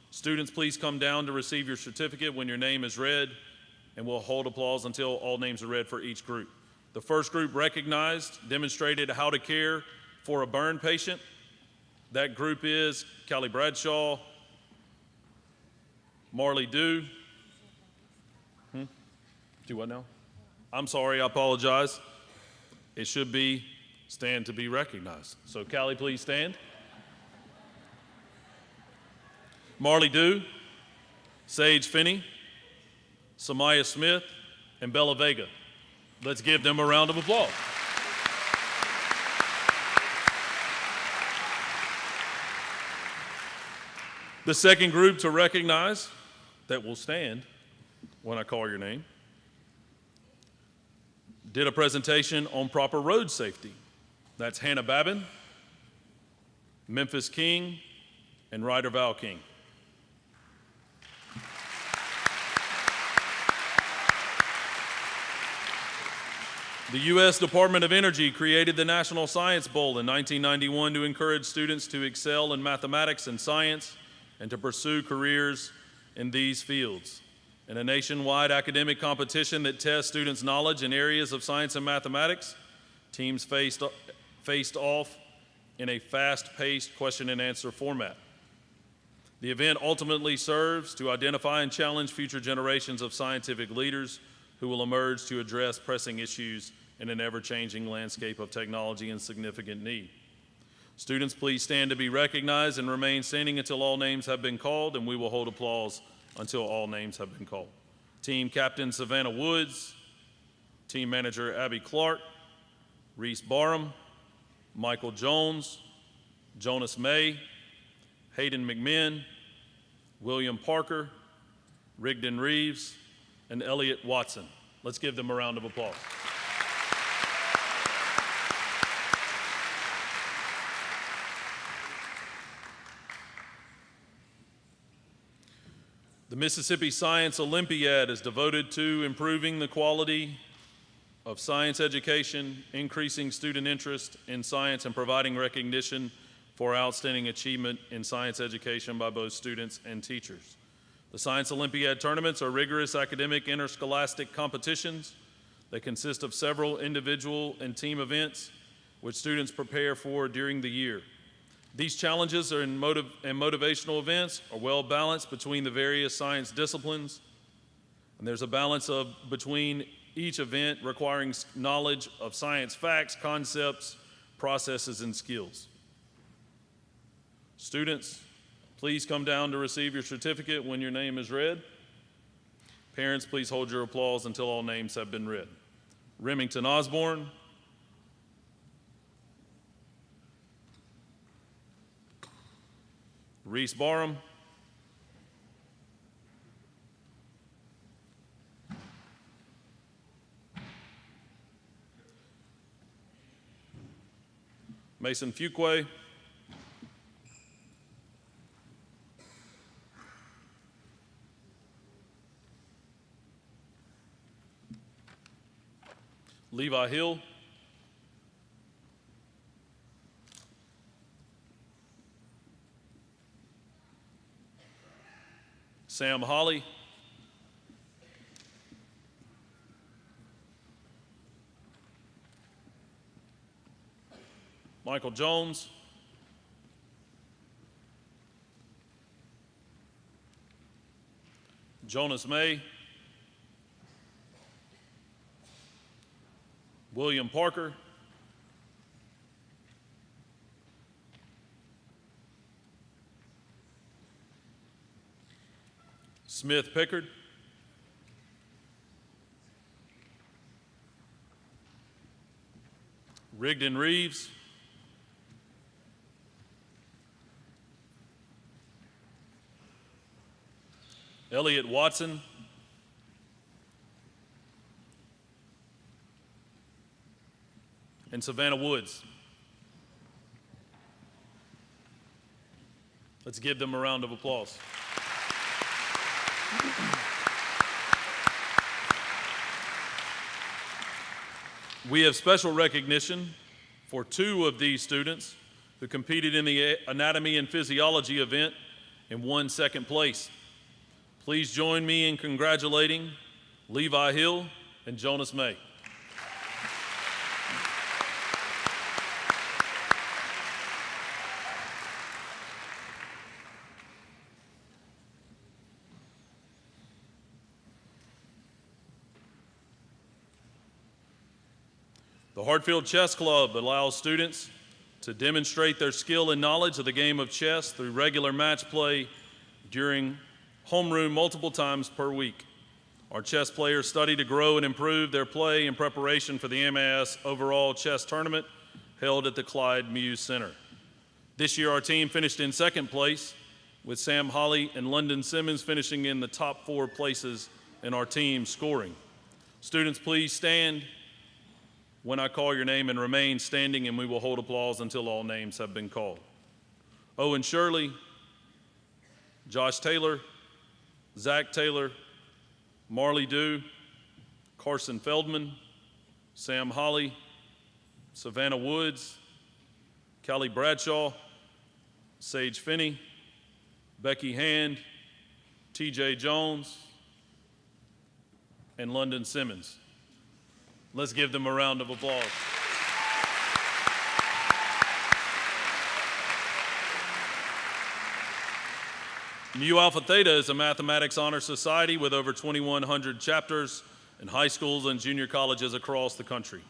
Students, please come down to receive your certificate when your name is read, and we'll hold applause until all names are read for each group. The first group demonstrated how to care for a burn patient. That group is Callie Bradshaw, Marley Dew. Do what now? I'm sorry, I apologize. It should be stand to be recognized. So Callie, please stand. Marley Dew, Sage Finney, Samaya Smith, and Bella Vega. Let's give them a round of applause. The second group to recognize that will stand when I call your name did a presentation on proper road safety. That's Hannah Babin, Memphis King, and Ryder Val King. The U.S. Department of Energy created the National Science Bowl in 1991 to encourage students to excel in mathematics and science and to pursue careers in these fields. In a nationwide academic competition that tests students' knowledge in areas of science and mathematics, teams faced off in a fast-paced question and answer format. The event ultimately serves to identify and challenge future generations of scientific leaders who will emerge to address pressing issues in an ever-changing landscape of technology and significant need. Students, please stand to be recognized and remain standing until all names have been called, and we will hold applause until all names have been called. Team Captain Savannah Woods, Team Manager Abby Clark, Reese Barham, Michael Jones, Jonas May, Hayden McMinn, William Parker, Rigdon Reeves, and Elliot Watson. Let's give them a round of applause. The Mississippi Science Olympiad is devoted to improving the quality of science education, increasing student interest in science, and providing recognition for outstanding achievement in science education by both students and teachers. The Science Olympiad tournaments are rigorous academic interscholastic competitions that consist of several individual and team events which students prepare for during the year. These challenges and motivational events are well balanced between the various science disciplines, and there's a balance between each event requiring knowledge of science facts, concepts, processes, and skills. Students, please come down to receive your certificate when your name is read. Parents, please hold your applause until all names have been read. Remington Osborne, Reese Barham, Mason Fuqua, Levi Hill, Sam Holly, Michael Jones, Jonas May, William Parker, Smith Pickard, Rigdon Reeves, Elliot Watson, and Savannah Woods. Let's give them a round of applause. We have special recognition for two of these students who competed in the anatomy and physiology event and won second place. Please join me in congratulating Levi Hill and Jonas May. The Hartfield Chess Club allows students to demonstrate their skill and knowledge of the game of chess through regular match play during homeroom multiple times per week. Our chess players study to grow and improve their play in preparation for the MAS overall chess tournament held at the Clyde Muse Center. This year, our team finished in second place, with Sam Holly and London Simmons finishing in the top 4 places in our team scoring. Students, please stand when I call your name and remain standing, and we will hold applause until all names have been called. Owen Shirley, Josh Taylor, Zach Taylor, Marley Dew, Carson Feldman, Sam Holly, Savannah Woods, Callie Bradshaw, Sage Finney, Becky Hand, TJ Jones, and London Simmons. Let's give them a round of applause. Mu Alpha Theta is a mathematics honor society with over 2,100 chapters in high schools and junior colleges across the country.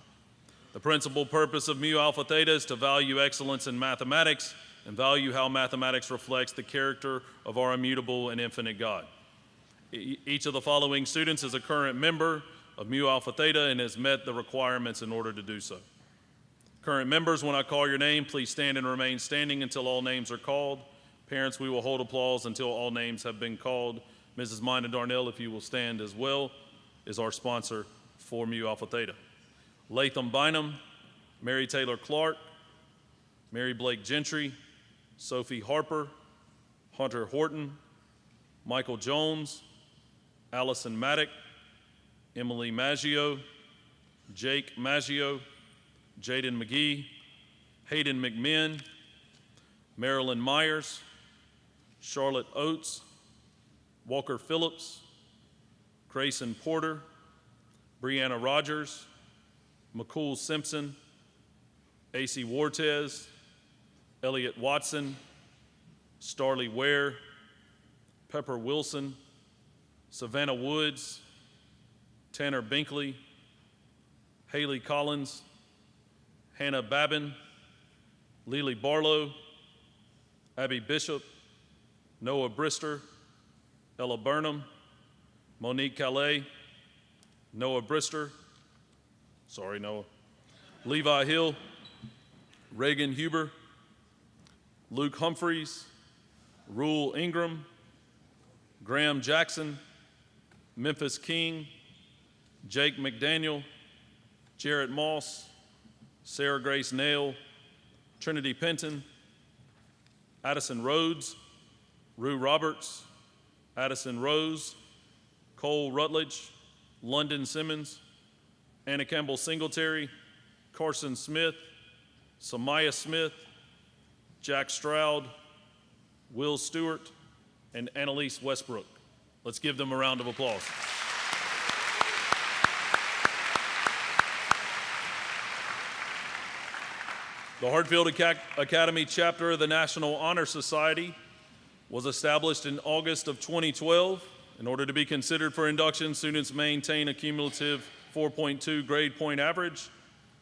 The principal purpose of Mu Alpha Theta is to value excellence in mathematics and value how mathematics reflects the character of our immutable and infinite God. Each of the following students is a current member of Mu Alpha Theta and has met the requirements in order to do so. Current members, when I call your name, please stand and remain standing until all names are called. Parents, we will hold applause until all names have been called. Mrs. Mina Darnell, if you will stand as well, is our sponsor for Mu Alpha Theta. Latham Bynum, Mary Taylor Clark, Mary Blake Gentry, Sophie Harper, Hunter Horton, Michael Jones, Allison Maddock, Emily Maggio, Jake Maggio, Jaden McGee, Hayden McMinn, Marilyn Myers, Charlotte Oates, Walker Phillips, Grayson Porter, Brianna Rogers, McCool Simpson, AC Wartez, Elliot Watson, Starley Ware, Pepper Wilson, Savannah Woods, Tanner Binkley, Haley Collins, Hannah Babin, Lily Barlow, Abby Bishop, Noah Brister, Ella Burnham, Monique Calais, Noah Brister, sorry Noah, Levi Hill, Reagan Huber, Luke Humphreys, Rule Ingram, Graham Jackson, Memphis King, Jake McDaniel, Jarrett Moss, Sarah Grace Nail, Trinity Penton, Addison Rhodes, Rue Roberts, Addison Rose, Cole Rutledge, London Simmons, Anna Campbell Singletary, Carson Smith, Samaya Smith, Jack Stroud, Will Stewart, and Annalise Westbrook. Let's give them a round of applause. The Hartfield Academy chapter of the National Honor Society was established in August of 2012. In order to be considered for induction, students maintain a cumulative 4.2 grade point average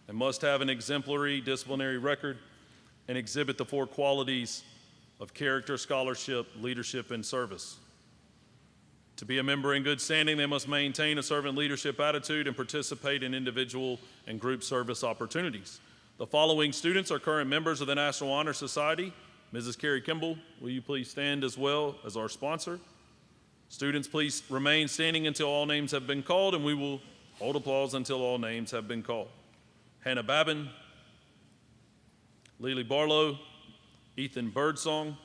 and must have an exemplary disciplinary record and exhibit the 4 qualities of character, scholarship, leadership, and service. To be a member in good standing, they must maintain a servant leadership attitude and participate in individual and group service opportunities. The following students are current members of the National Honor Society. Mrs. Carrie Kimball, will you please stand as well as our sponsor? Students, please remain standing until all names have been called, and we will hold applause until all names have been called. Hannah Babin, Lily Barlow, Ethan Birdsong,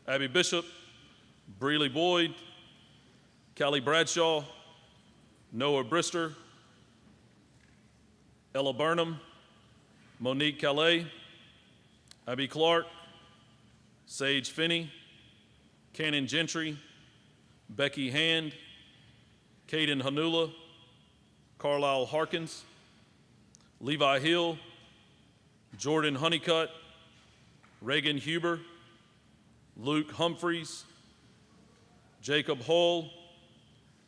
Abby Bishop, Breeley Boyd, Callie Bradshaw, Noah Brister, Ella Burnham, Monique Calais, Abby Clark, Sage Finney, Cannon Gentry, Becky Hand, Caden Hanula, Carlisle Harkins, Levi Hill, Jordan Honeycutt, Reagan Huber, Luke Humphreys, Jacob Hull,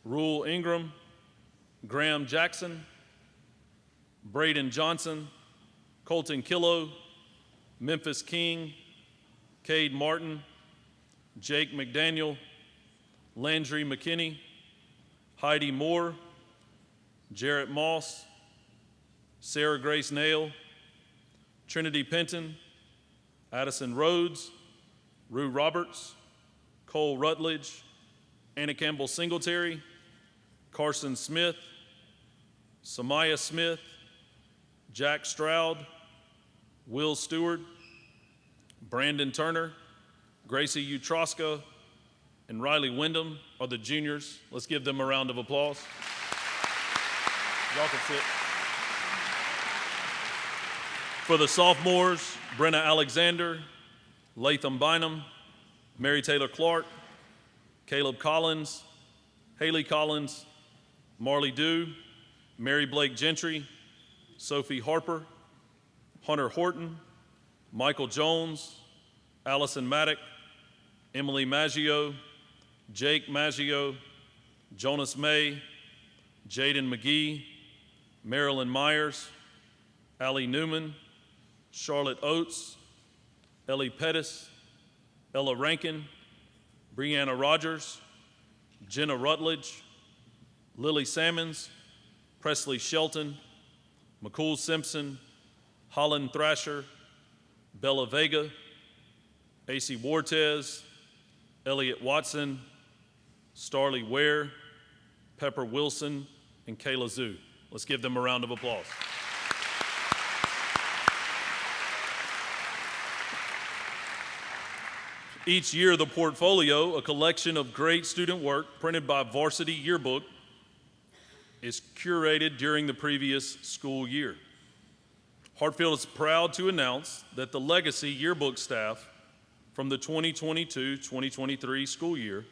Rule Ingram, Graham Jackson, Braden Johnson, Colton Killo, Memphis King, Cade Martin, Jake McDaniel, Landry McKinney, Heidi Moore, Jarrett Moss, Sarah Grace Nail, Trinity Penton, Addison Rhodes, Rue Roberts, Cole Rutledge, Anna Campbell Singletary, Carson Smith, Samaya Smith, Jack Stroud, Will Stewart, Brandon Turner, Gracie Utroska, and Riley Wyndham are the juniors. Let's give them a round of applause. Y'all can sit. For the sophomores, Brenna Alexander, Latham Bynum, Mary Taylor Clark, Caleb Collins, Haley Collins, Marley Dew, Mary Blake Gentry, Sophie Harper, Hunter Horton, Michael Jones, Allison Maddock, Emily Maggio, Jake Maggio, Jonas May, Jaden McGee, Marilyn Myers, Allie Newman, Charlotte Oates, Ellie Pettis, Ella Rankin, Brianna Rogers, Jenna Rutledge, Lily Sammons, Presley Shelton, McCool Simpson, Holland Thrasher, Bella Vega, AC Wartez, Elliot Watson, Starley Ware, Pepper Wilson, and Kayla Zhu. Let's give them a round of applause. Each year, the portfolio, a collection of great student work printed by Varsity Yearbook, is curated during the previous school year. Hartfield is proud to announce that the Legacy Yearbook staff from the 2022-2023 school year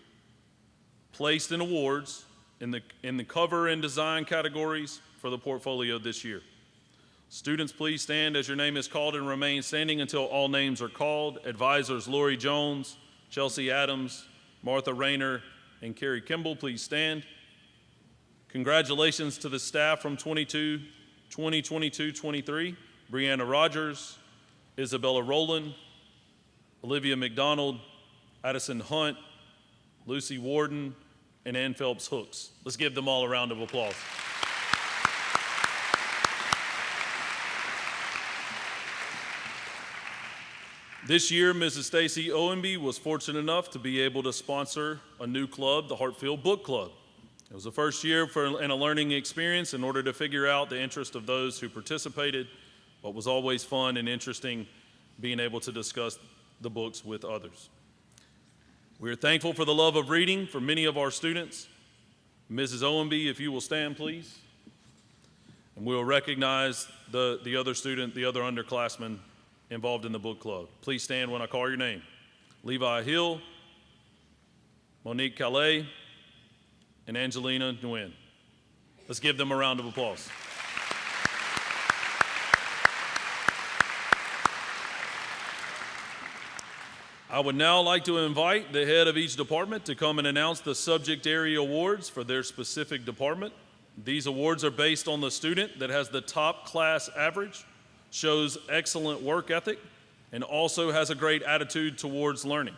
placed in awards in the cover and design categories for the portfolio this year. Students, please stand as your name is called and remain standing until all names are called. Advisors Lori Jones, Chelsea Adams, Martha Rayner, and Carrie Kimball, please stand. Congratulations to the staff from 2022-23, Brianna Rogers, Isabella Rowland, Olivia McDonald, Addison Hunt, Lucy Warden, and Ann Phelps Hooks. Let's give them all a round of applause. This year, Mrs. Stacy Owenby was fortunate enough to be able to sponsor a new club, the Hartfield Book Club. It was the first year and a learning experience in order to figure out the interest of those who participated, but was always fun and interesting being able to discuss the books with others. We are thankful for the love of reading for many of our students. Mrs. Owenby, if you will stand, please. And we will recognize the other student, the other underclassmen involved in the book club. Please stand when I call your name. Levi Hill, Monique Calais, and Angelina Nguyen. Let's give them a round of applause. I would now like to invite the head of each department to come and announce the subject area awards for their specific department. These awards are based on the student that has the top class average, shows excellent work ethic, and also has a great attitude towards learning.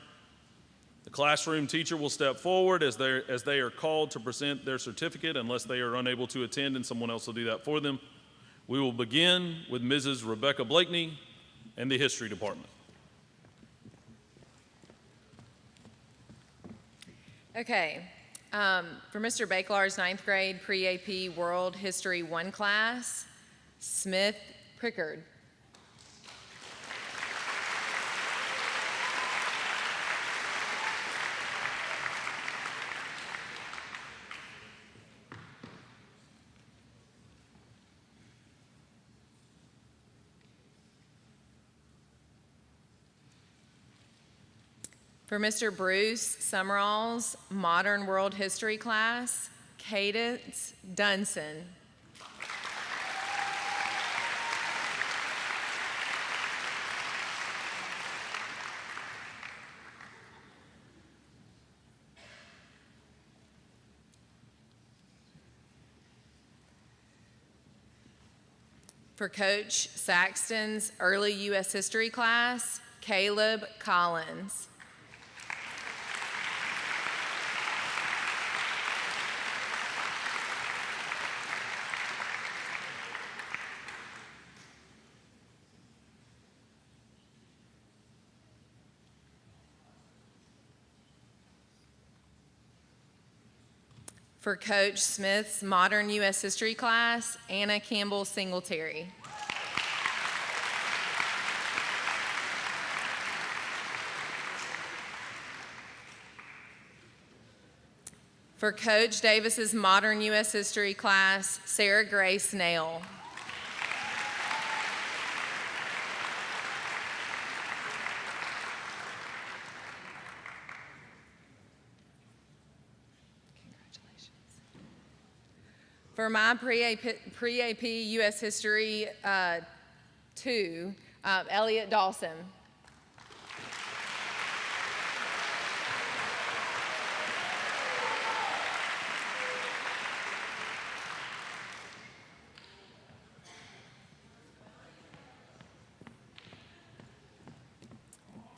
The classroom teacher will step forward as they are called to present their certificate unless they are unable to attend and someone else will do that for them. We will begin with Mrs. Rebecca Blakeney and the history department. Okay, for Mr. Bakelar's ninth grade pre-AP World History 1 class, Smith Prickard. For Mr. Bruce Summerall's Modern World History class, Cadence Dunson. For Coach Saxton's early U.S. history class, Caleb Collins. For Coach Smith's modern U.S. history class, Anna Campbell Singletary. For Coach Davis's modern U.S. history class, Sarah Grace Nail. For my pre-AP U.S. History 2, Elliot Dawson.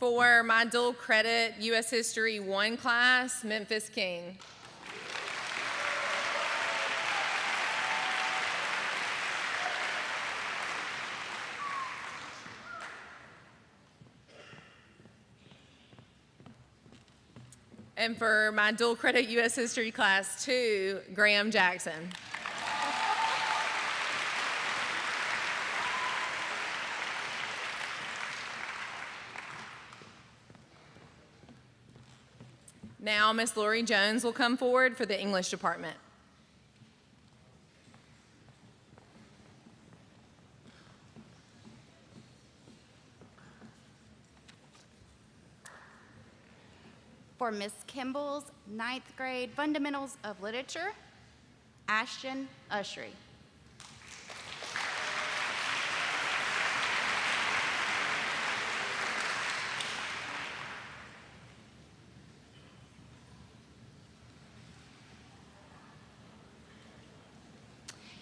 For my dual credit U.S. History 1 class, Memphis King. And for my dual credit U.S. History Class 2, Graham Jackson. Now, Miss Lori Jones will come forward for the English department. For Miss Kimball's 9th grade Fundamentals of Literature, Ashton Ushry.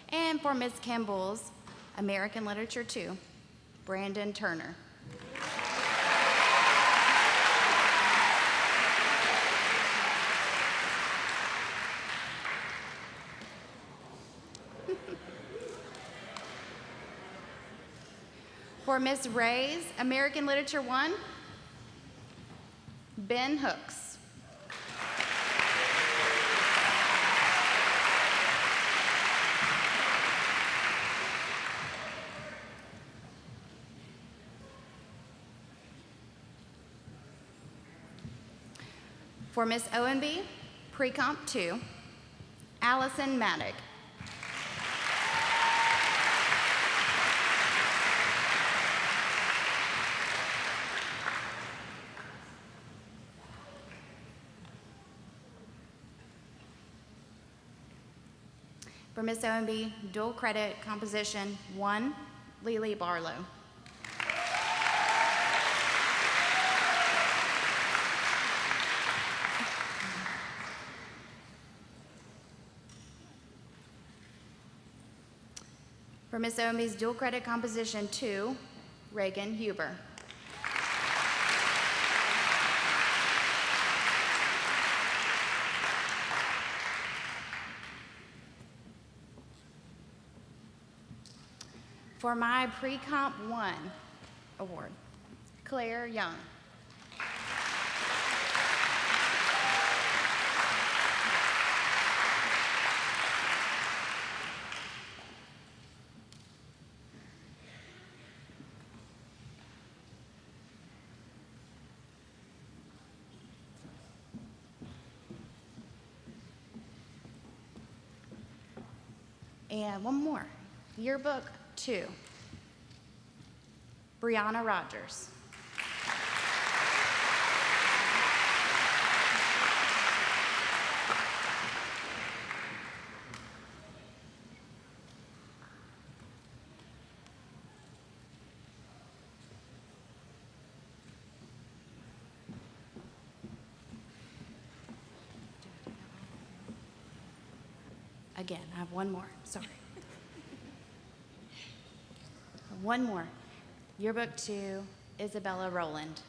And for Miss Kimball's American Literature 2, Brandon Turner. For Miss Ray's American Literature 1, Ben Hooks. For Miss ONB, Pre-Comp 2, Allison Maddock. For Miss OMB, dual credit composition 1, Lily Barlow. For Miss OMB's dual credit composition 2, Reagan Huber. For my Pre-Comp 1 award, Claire Young. And one more, Yearbook 2, Brianna Rogers. Again, I have one more, sorry. one more. Yearbook 2, Isabella Rowland.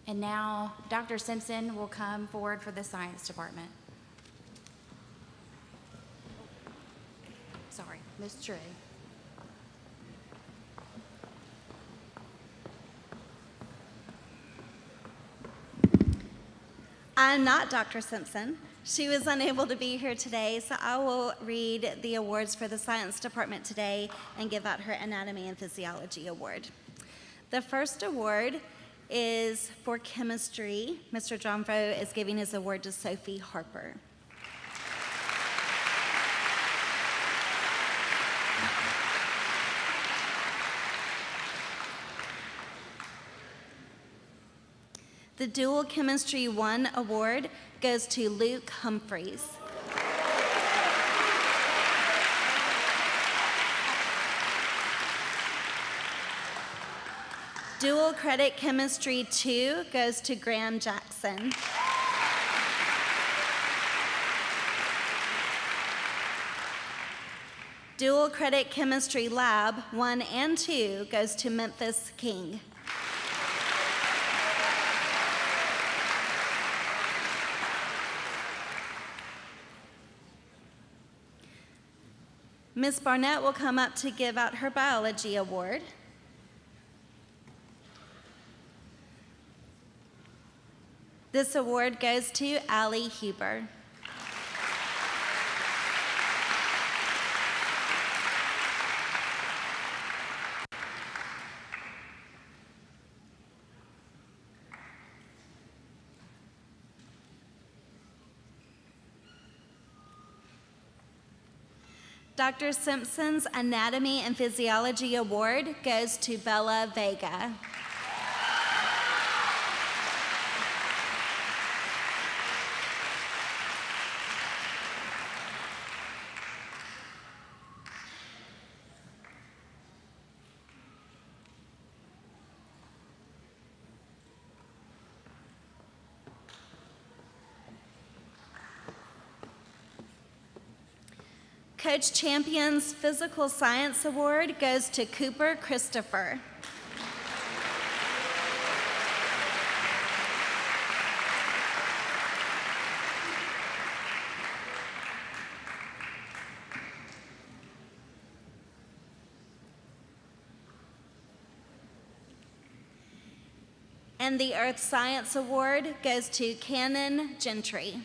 And now Dr. Simpson will come forward for the science department. Sorry, Ms. Trey. I'm not Dr. Simpson. She was unable to be here today, so I will read the awards for the science department today and give out her anatomy and physiology award. The first award is for chemistry. Mr. Jonfro is giving his award to Sophie Harper. The Dual Chemistry 1 award goes to Luke Humphreys. Dual Credit Chemistry 2 goes to Graham Jackson. Dual Credit Chemistry Lab 1 and 2 goes to Memphis King. Ms. Barnett will come up to give out her biology award. This award goes to Allie Huber. Dr. Simpson's Anatomy and Physiology Award goes to Bella Vega. Coach Champion's Physical Science Award goes to Cooper Christopher. And the Earth Science Award goes to Cannon Gentry.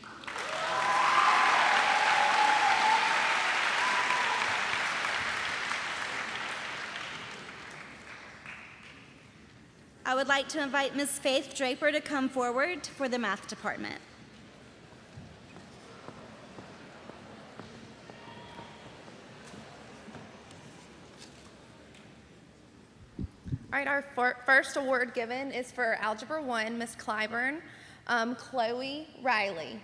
I would like to invite Ms. Faith Draper to come forward for the math department. All right, our first award given is for Algebra 1, Ms. Clyburn, Chloe Riley.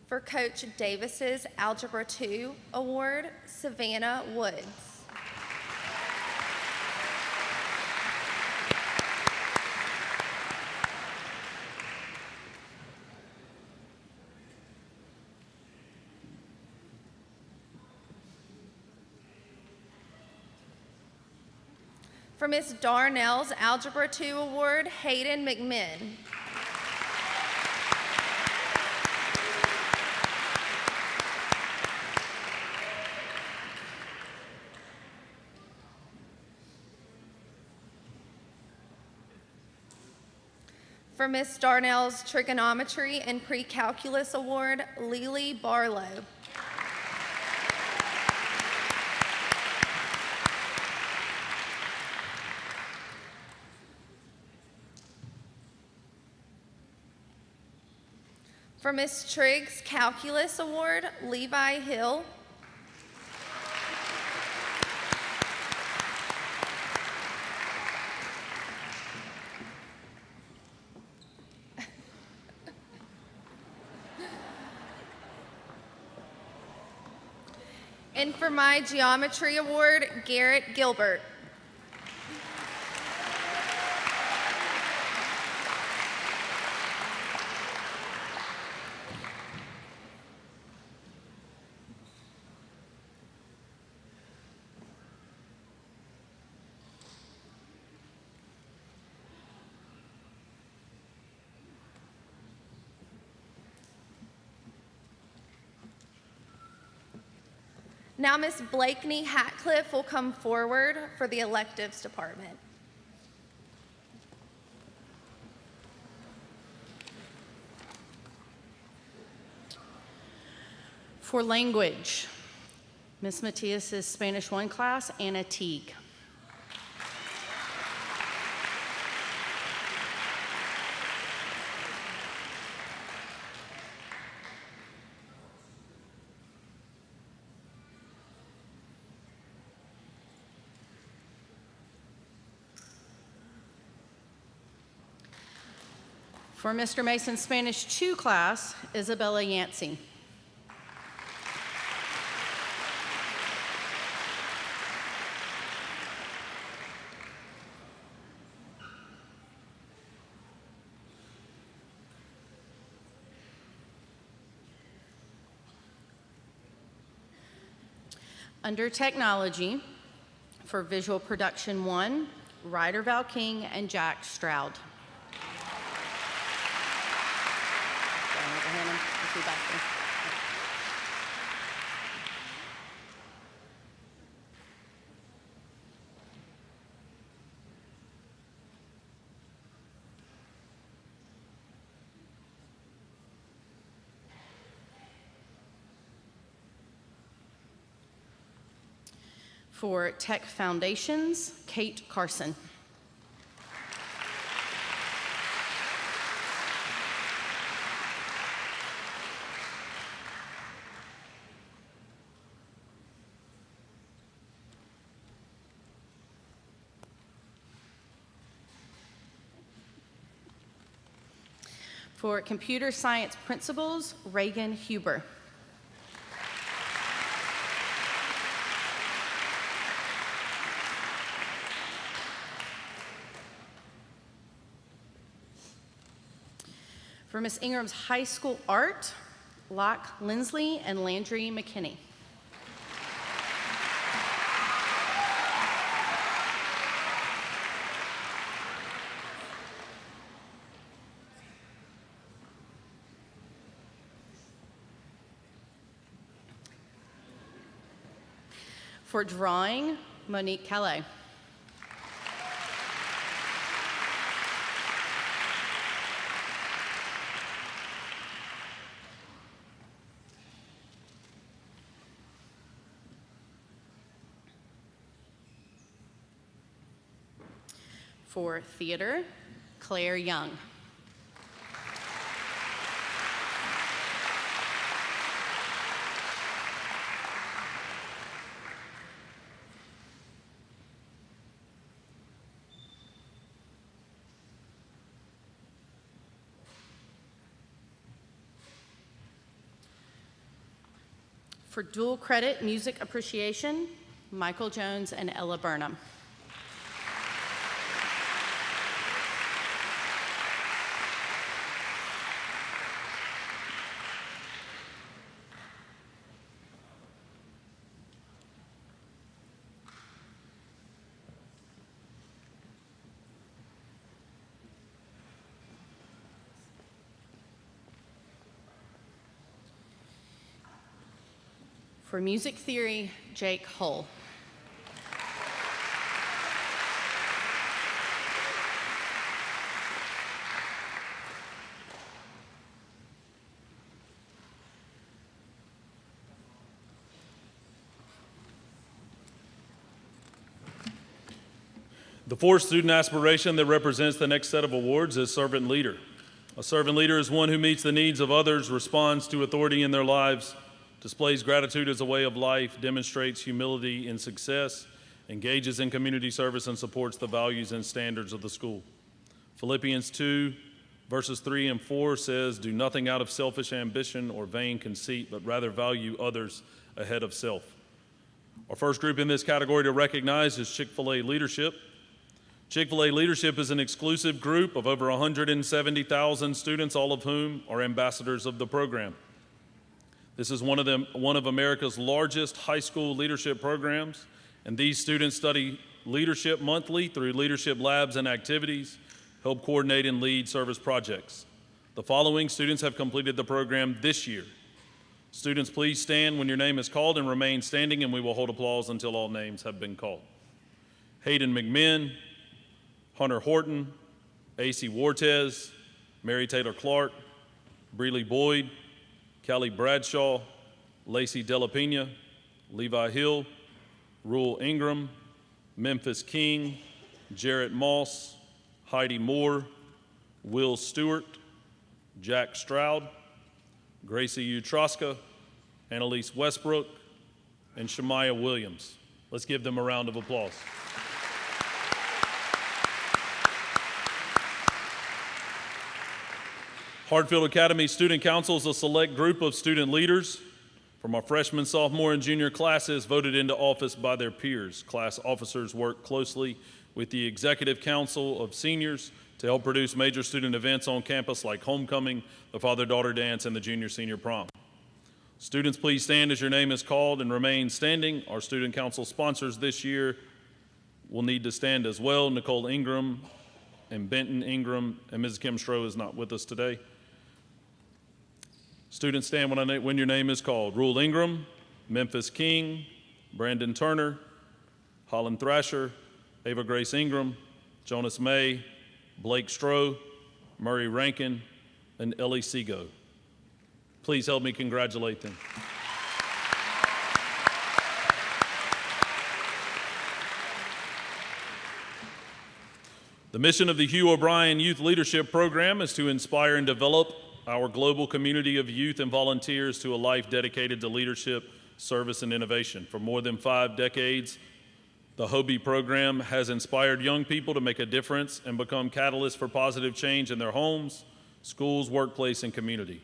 For Coach Davis's Algebra 2 award, Savannah Woods. For Ms. Darnell's Algebra 2 award, Hayden McMinn. For Ms. Darnell's Trigonometry and Pre-Calculus Award, Lily Barlow. For Ms. Triggs' Calculus Award, Levi Hill. And for my Geometry Award, Garrett Gilbert. Now Ms. Blakeney Hatcliffe will come forward for the electives department. For language, Ms. Matias's Spanish 1 class, Anna Teague. For Mr. Mason's Spanish 2 class, Isabella Yancey. Under technology, for visual production 1, Ryder Val King and Jack Stroud. For Tech Foundations, Kate Carson. For Computer Science Principals, Reagan Huber. For Miss Ingram's High School Art, Locke Lindsley and Landry McKinney. For drawing, Monique Calais. For theater, Claire Young. For dual credit music appreciation, Michael Jones and Ella Burnham. For music theory, Jake Hull. The fourth student aspiration that represents the next set of awards is Servant Leader. A servant leader is one who meets the needs of others, responds to authority in their lives, displays gratitude as a way of life, demonstrates humility in success, engages in community service, and supports the values and standards of the school. Philippians 2, verses 3 and 4 says, "Do nothing out of selfish ambition or vain conceit, but rather value others ahead of self." Our first group in this category to recognize is Chick-fil-A Leadership. Chick-fil-A Leadership is an exclusive group of over 170,000 students, all of whom are ambassadors of the program. This is one of America's largest high school leadership programs, and these students study leadership monthly through leadership labs and activities, help coordinate and lead service projects. The following students have completed the program this year. Students, please stand when your name is called and remain standing, and we will hold applause until all names have been called. Hayden McMinn, Hunter Horton, A.C. Wartez, Mary Taylor Clark, Breeley Boyd, Callie Bradshaw, Lacey Delapena, Levi Hill, Rule Ingram, Memphis King, Jarrett Moss, Heidi Moore, Will Stewart, Jack Stroud, Gracie Utroska, Annalise Westbrook, and Shemaiah Williams. Let's give them a round of applause. Hartfield Academy Student Council is a select group of student leaders from our freshman, sophomore, and junior classes voted into office by their peers. Class officers work closely with the Executive Council of Seniors to help produce major student events on campus like homecoming, the father-daughter dance, and the junior-senior prom. Students, please stand as your name is called and remain standing. Our student council sponsors this year will need to stand as well. Nicole Ingram and Benton Ingram, and Mrs. Kim Stroh is not with us today. Students, stand when your name is called. Rule Ingram, Memphis King, Brandon Turner, Holland Thrasher, Ava Grace Ingram, Jonas May, Blake Stroh, Murray Rankin, and Ellie Seago. Please help me congratulate them. The mission of the Hugh O'Brien Youth Leadership Program is to inspire and develop our global community of youth and volunteers to a life dedicated to leadership, service, and innovation. For more than 5 decades, the HOBie program has inspired young people to make a difference and become catalysts for positive change in their homes, schools, workplace, and community.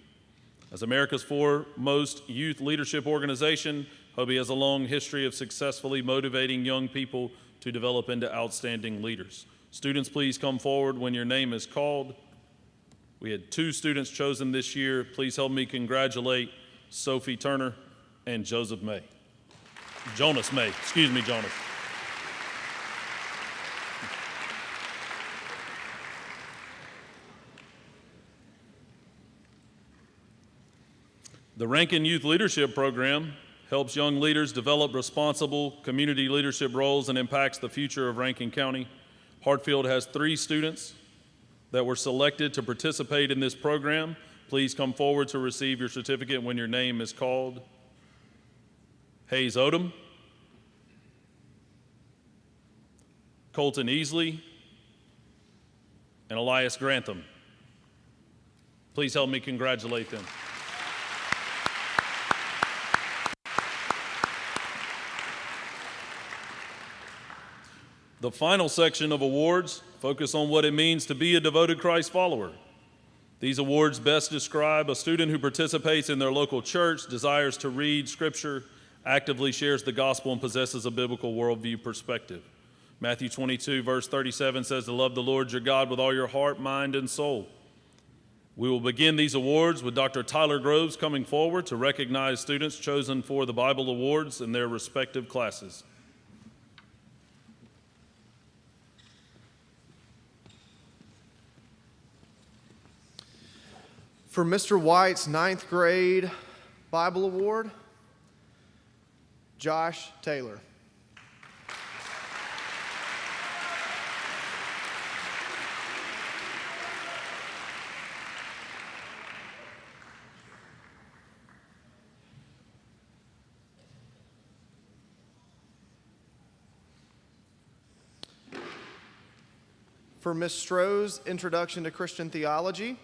As America's foremost youth leadership organization, HOBie has a long history of successfully motivating young people to develop into outstanding leaders. Students, please come forward when your name is called. We had 2 students chosen this year. Please help me congratulate Sophie Turner and Jonas May. Jonas. The Rankin Youth Leadership Program helps young leaders develop responsible community leadership roles and impacts the future of Rankin County. Hartfield has 3 students that were selected to participate in this program. Please come forward to receive your certificate when your name is called. Hayes Odom, Colton Easley, and Elias Grantham. Please help me congratulate them. The final section of awards focus on what it means to be a devoted Christ follower. These awards best describe a student who participates in their local church, desires to read Scripture, actively shares the gospel, and possesses a biblical worldview perspective. Matthew 22, verse 37 says to love the Lord your God with all your heart, mind, and soul. We will begin these awards with Dr. Tyler Groves coming forward to recognize students chosen for the Bible Awards in their respective classes. For Mr. White's 9th grade Bible Award, Josh Taylor. For Ms. Stroh's Introduction to Christian Theology,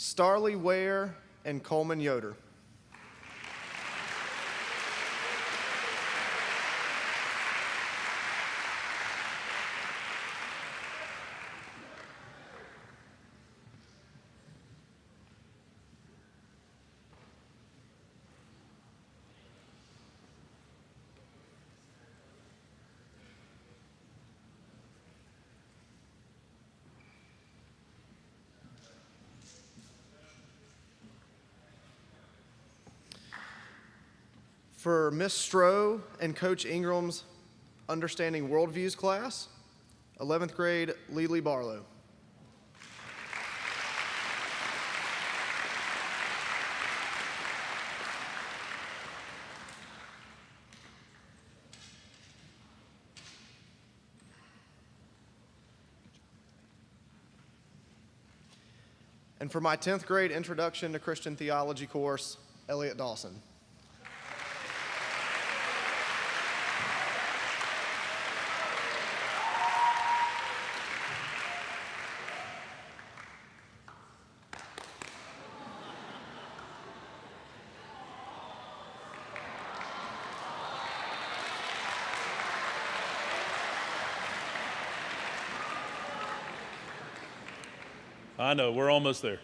Starley Ware, and Coleman Yoder. For Miss Stroh and Coach Ingram's Understanding Worldviews class, 11th grade, Lely Barlow. And for my 10th grade Introduction to Christian Theology course, Elliot Dawson. I know, we're almost there.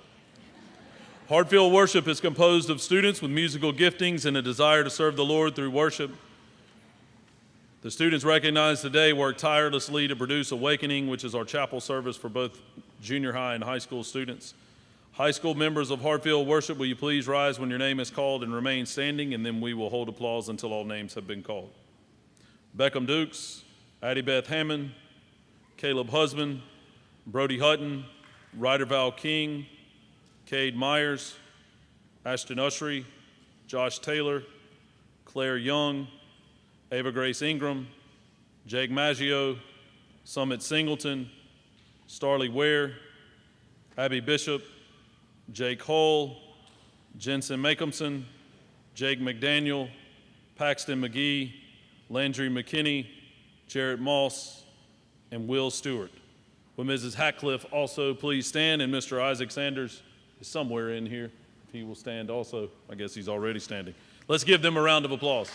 Hartfield worship is composed of students with musical giftings and a desire to serve the Lord through worship. The students recognized today work tirelessly to produce Awakening, which is our chapel service for both junior high and high school students. High school members of Hartfield worship, will you please rise when your name is called and remain standing, and then we will hold applause until all names have been called. Beckham Dukes, Addie Beth Hammond, Caleb Husband, Brody Hutton, Ryder Val King, Cade Myers, Ashton Ushery, Josh Taylor, Claire Young, Ava Grace Ingram, Jake Maggio, Summit Singleton, Starley Ware, Abby Bishop, Jake Hull, Jensen Makeumson, Jake McDaniel, Paxton McGee, Landry McKinney, Jarrett Moss, and Will Stewart. Will Mrs. Hatcliffe also please stand, and Mr. Isaac Sanders is somewhere in here. If he will stand also. I guess he's already standing. Let's give them a round of applause.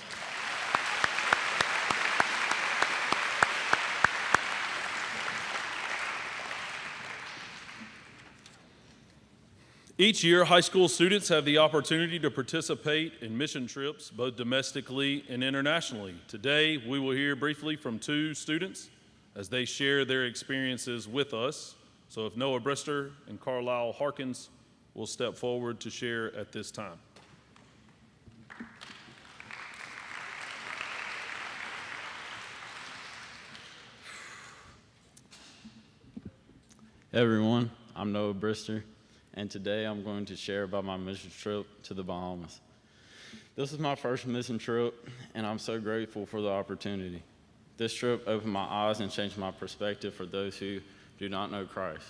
Each year, high school students have the opportunity to participate in mission trips, both domestically and internationally. Today, we will hear briefly from two students as they share their experiences with us. So if Noah Brister and Carlisle Harkins will step forward to share at this time. Hey everyone, I'm Noah Brister, and today I'm going to share about my mission trip to the Bahamas. This is my first mission trip, and I'm so grateful for the opportunity. This trip opened my eyes and changed my perspective for those who do not know Christ.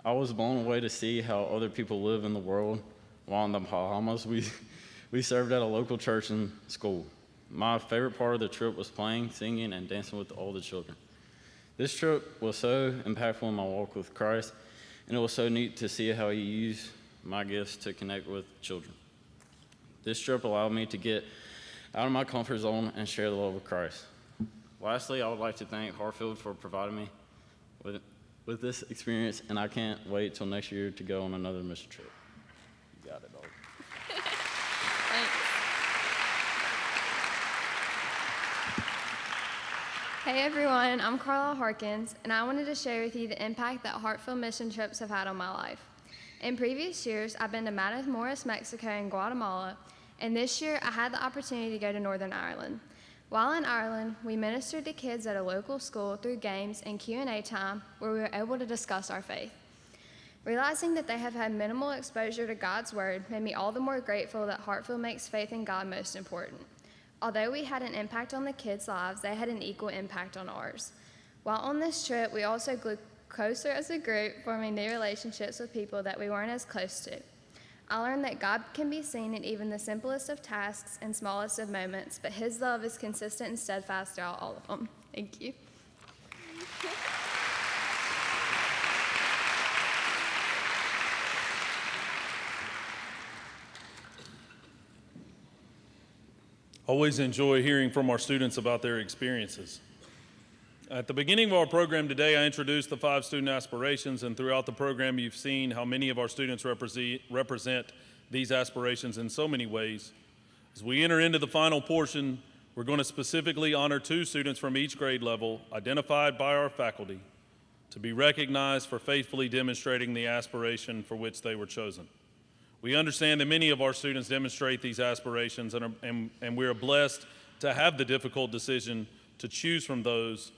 I was blown away to see how other people live in the world. While in the Bahamas, we served at a local church and school. My favorite part of the trip was playing, singing, and dancing with all the children. This trip was so impactful in my walk with Christ, and it was so neat to see how He used my gifts to connect with children. This trip allowed me to get out of my comfort zone and share the love of Christ. Lastly, I would like to thank Hartfield for providing me with this experience, and I can't wait till next year to go on another mission trip. You got it, dog. Thanks. Hey everyone, I'm Carlisle Harkins, and I wanted to share with you the impact that Hartfield mission trips have had on my life. In previous years, I've been to Matamoros, Mexico, and Guatemala, and this year I had the opportunity to go to Northern Ireland. While in Ireland, we ministered to kids at a local school through games and Q&A time where we were able to discuss our faith. Realizing that they have had minimal exposure to God's Word made me all the more grateful that Hartfield makes faith in God most important. Although we had an impact on the kids' lives, they had an equal impact on ours. While on this trip, we also grew closer as a group, forming new relationships with people that we weren't as close to. I learned that God can be seen in even the simplest of tasks and smallest of moments, but His love is consistent and steadfast throughout all of them. Thank you. Always enjoy hearing from our students about their experiences. At the beginning of our program today, I introduced the 5 student aspirations, and throughout the program, you've seen how many of our students represent these aspirations in so many ways. As we enter into the final portion, we're going to specifically honor 2 students from each grade level, identified by our faculty, to be recognized for faithfully demonstrating the aspiration for which they were chosen. We understand that many of our students demonstrate these aspirations, and we are blessed to have the difficult decision to choose from those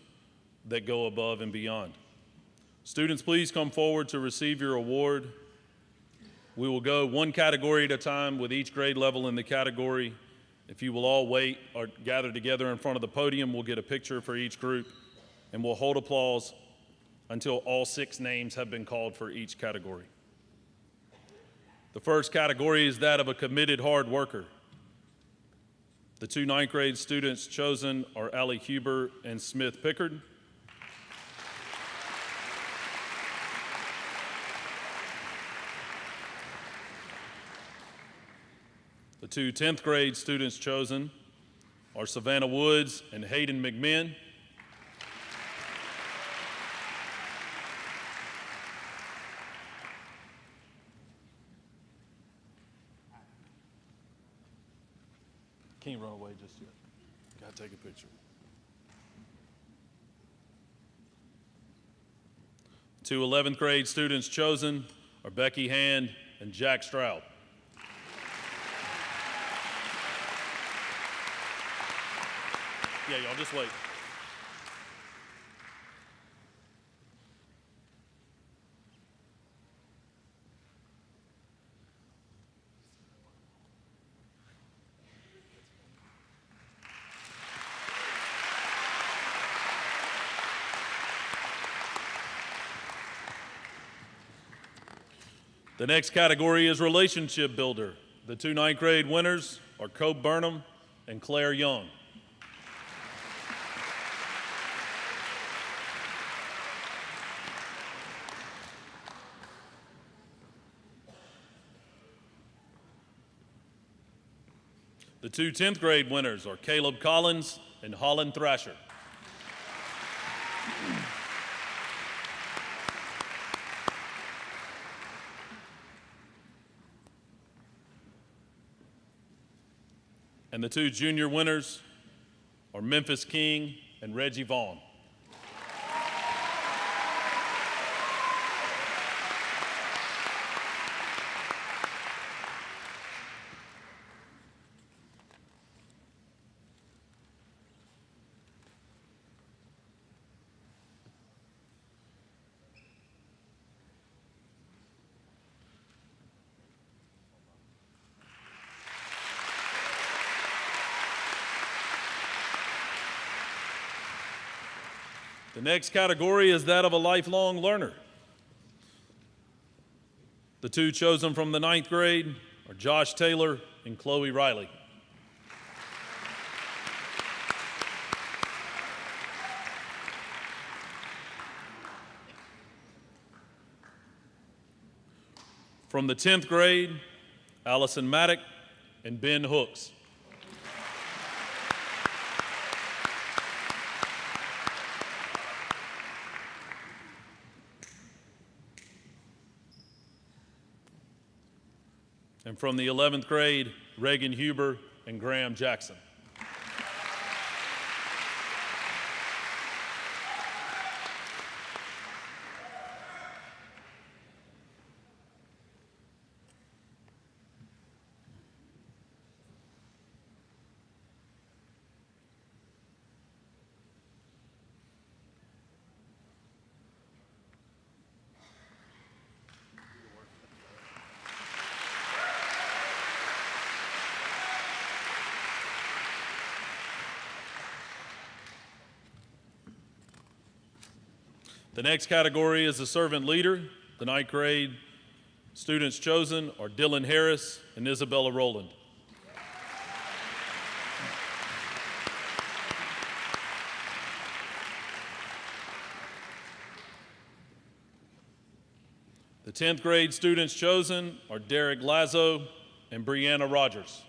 that go above and beyond. Students, please come forward to receive your award. We will go one category at a time with each grade level in the category. If you will all wait or gather together in front of the podium, we'll get a picture for each group, and we'll hold applause until all 6 names have been called for each category. The first category is that of a committed hard worker. The 2 ninth grade students chosen are Allie Huber and Smith Pickard. The 2 10th grade students chosen are Savannah Woods and Hayden McMinn. Can't run away just yet. Gotta take a picture. 2 11th grade students chosen are Becky Hand and Jack Stroud. Yeah, y'all just wait. The next category is relationship builder. The 2 ninth grade winners are Cope Burnham and Claire Young. The 2 10th grade winners are Caleb Collins and Holland Thrasher. And the 2 junior winners are Memphis King and Reggie Vaughn. The next category is that of a lifelong learner. The 2 chosen from the 9th grade are Josh Taylor and Chloe Riley. From the 10th grade, Allison Maddock and Ben Hooks. And from the 11th grade, Reagan Huber and Graham Jackson. The next category is the servant leader. The 9th grade students chosen are Dylan Harris and Isabella Rowland. The 10th grade students chosen are Derek Lazo and Brianna Rogers.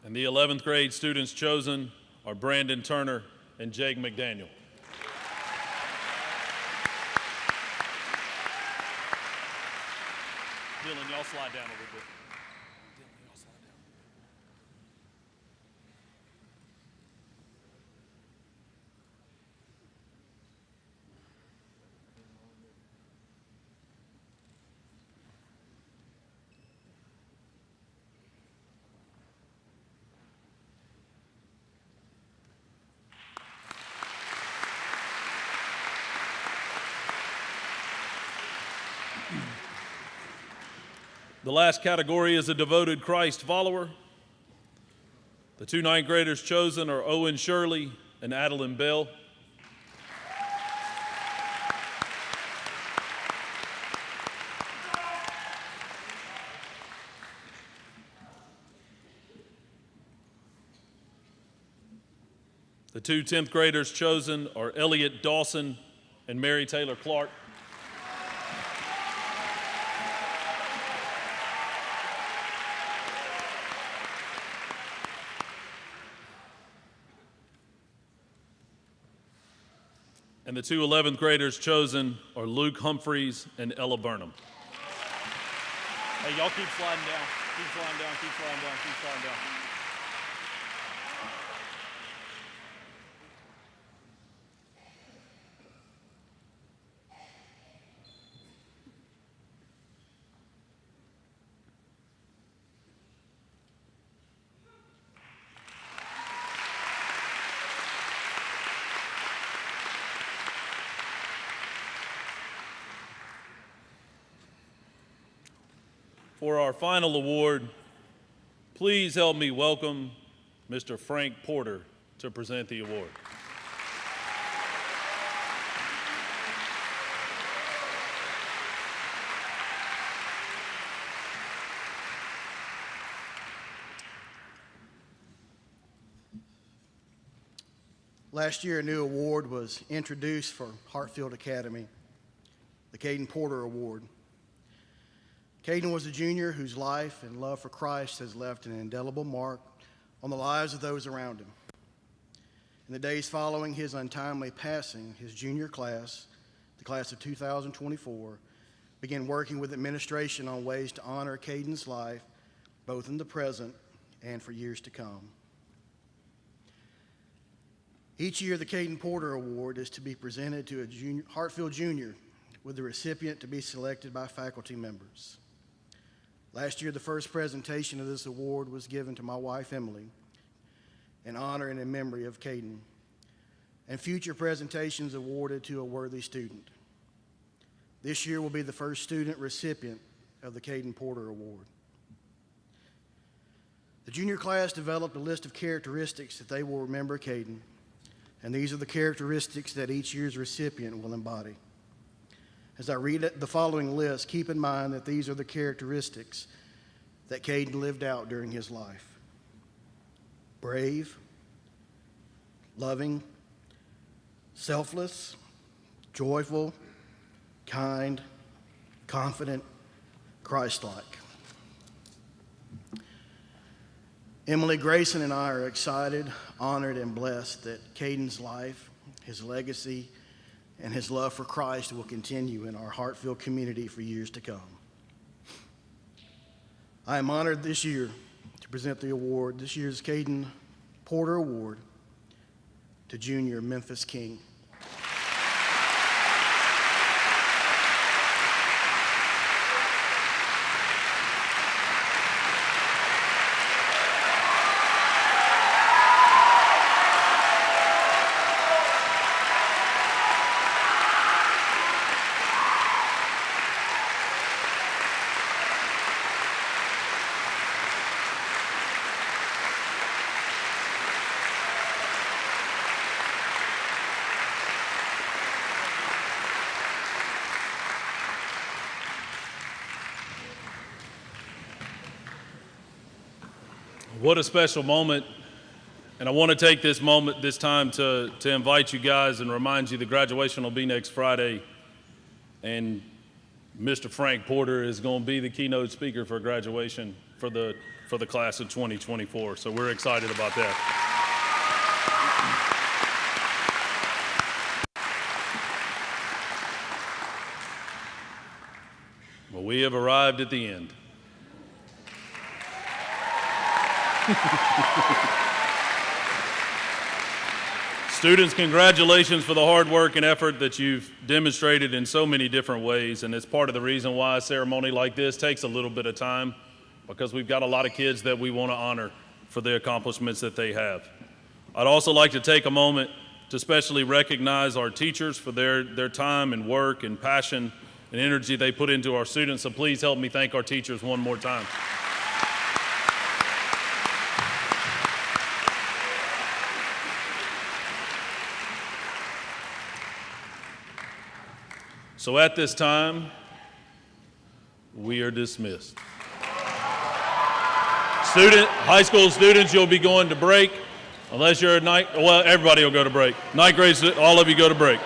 And the 11th grade students chosen are Brandon Turner and Jake McDaniel. Dylan, y'all slide down a little bit. Dylan, y'all slide down. The last category is a devoted Christ follower. The two ninth graders chosen are Owen Shirley and Adeline Bell. The two 10th graders chosen are Elliot Dawson and Mary Taylor Clark. And the two 11th graders chosen are Luke Humphreys and Ella Burnham. Hey, y'all keep sliding down. Keep sliding down, keep sliding down, keep sliding down. For our final award, please help me welcome Mr. Frank Porter to present the award. Last year, a new award was introduced for Hartfield Academy, the Caden Porter Award. Caden was a junior whose life and love for Christ has left an indelible mark on the lives of those around him. In the days following his untimely passing, his junior class, the class of 2024, began working with administration on ways to honor Caden's life, both in the present and for years to come. Each year, the Caden Porter Award is to be presented to a Hartfield junior, with the recipient to be selected by faculty members. Last year, the first presentation of this award was given to my wife, Emily, in honor and in memory of Caden, and future presentations awarded to a worthy student. This year will be the first student recipient of the Caden Porter Award. The junior class developed a list of characteristics that they will remember Caden, and these are the characteristics that each year's recipient will embody. As I read the following list, keep in mind that these are the characteristics that Caden lived out during his life. Brave, loving, selfless, joyful, kind, confident, Christ-like. Emily, Grayson, and I are excited, honored, and blessed that Caden's life, his legacy, and his love for Christ will continue in our Hartfield community for years to come. I am honored this year to present the award, this year's Caden Porter Award, to junior Memphis King. What a special moment. And I want to take this time to invite you guys and remind you the graduation will be next Friday. And Mr. Frank Porter is going to be the keynote speaker for graduation for the for the class of 2024. So we're excited about that. Well, we have arrived at the end. Students, congratulations for the hard work and effort that you've demonstrated in so many different ways, and it's part of the reason why a ceremony like this takes a little bit of time, because we've got a lot of kids that we want to honor for the accomplishments that they have. I'd also like to take a moment to especially recognize our teachers for their time and work and passion and energy they put into our students, so please help me thank our teachers one more time. So at this time, we are dismissed. High school students, you'll be going to break, unless you're well, everybody will go to break. Ninth grade, all of you go to break.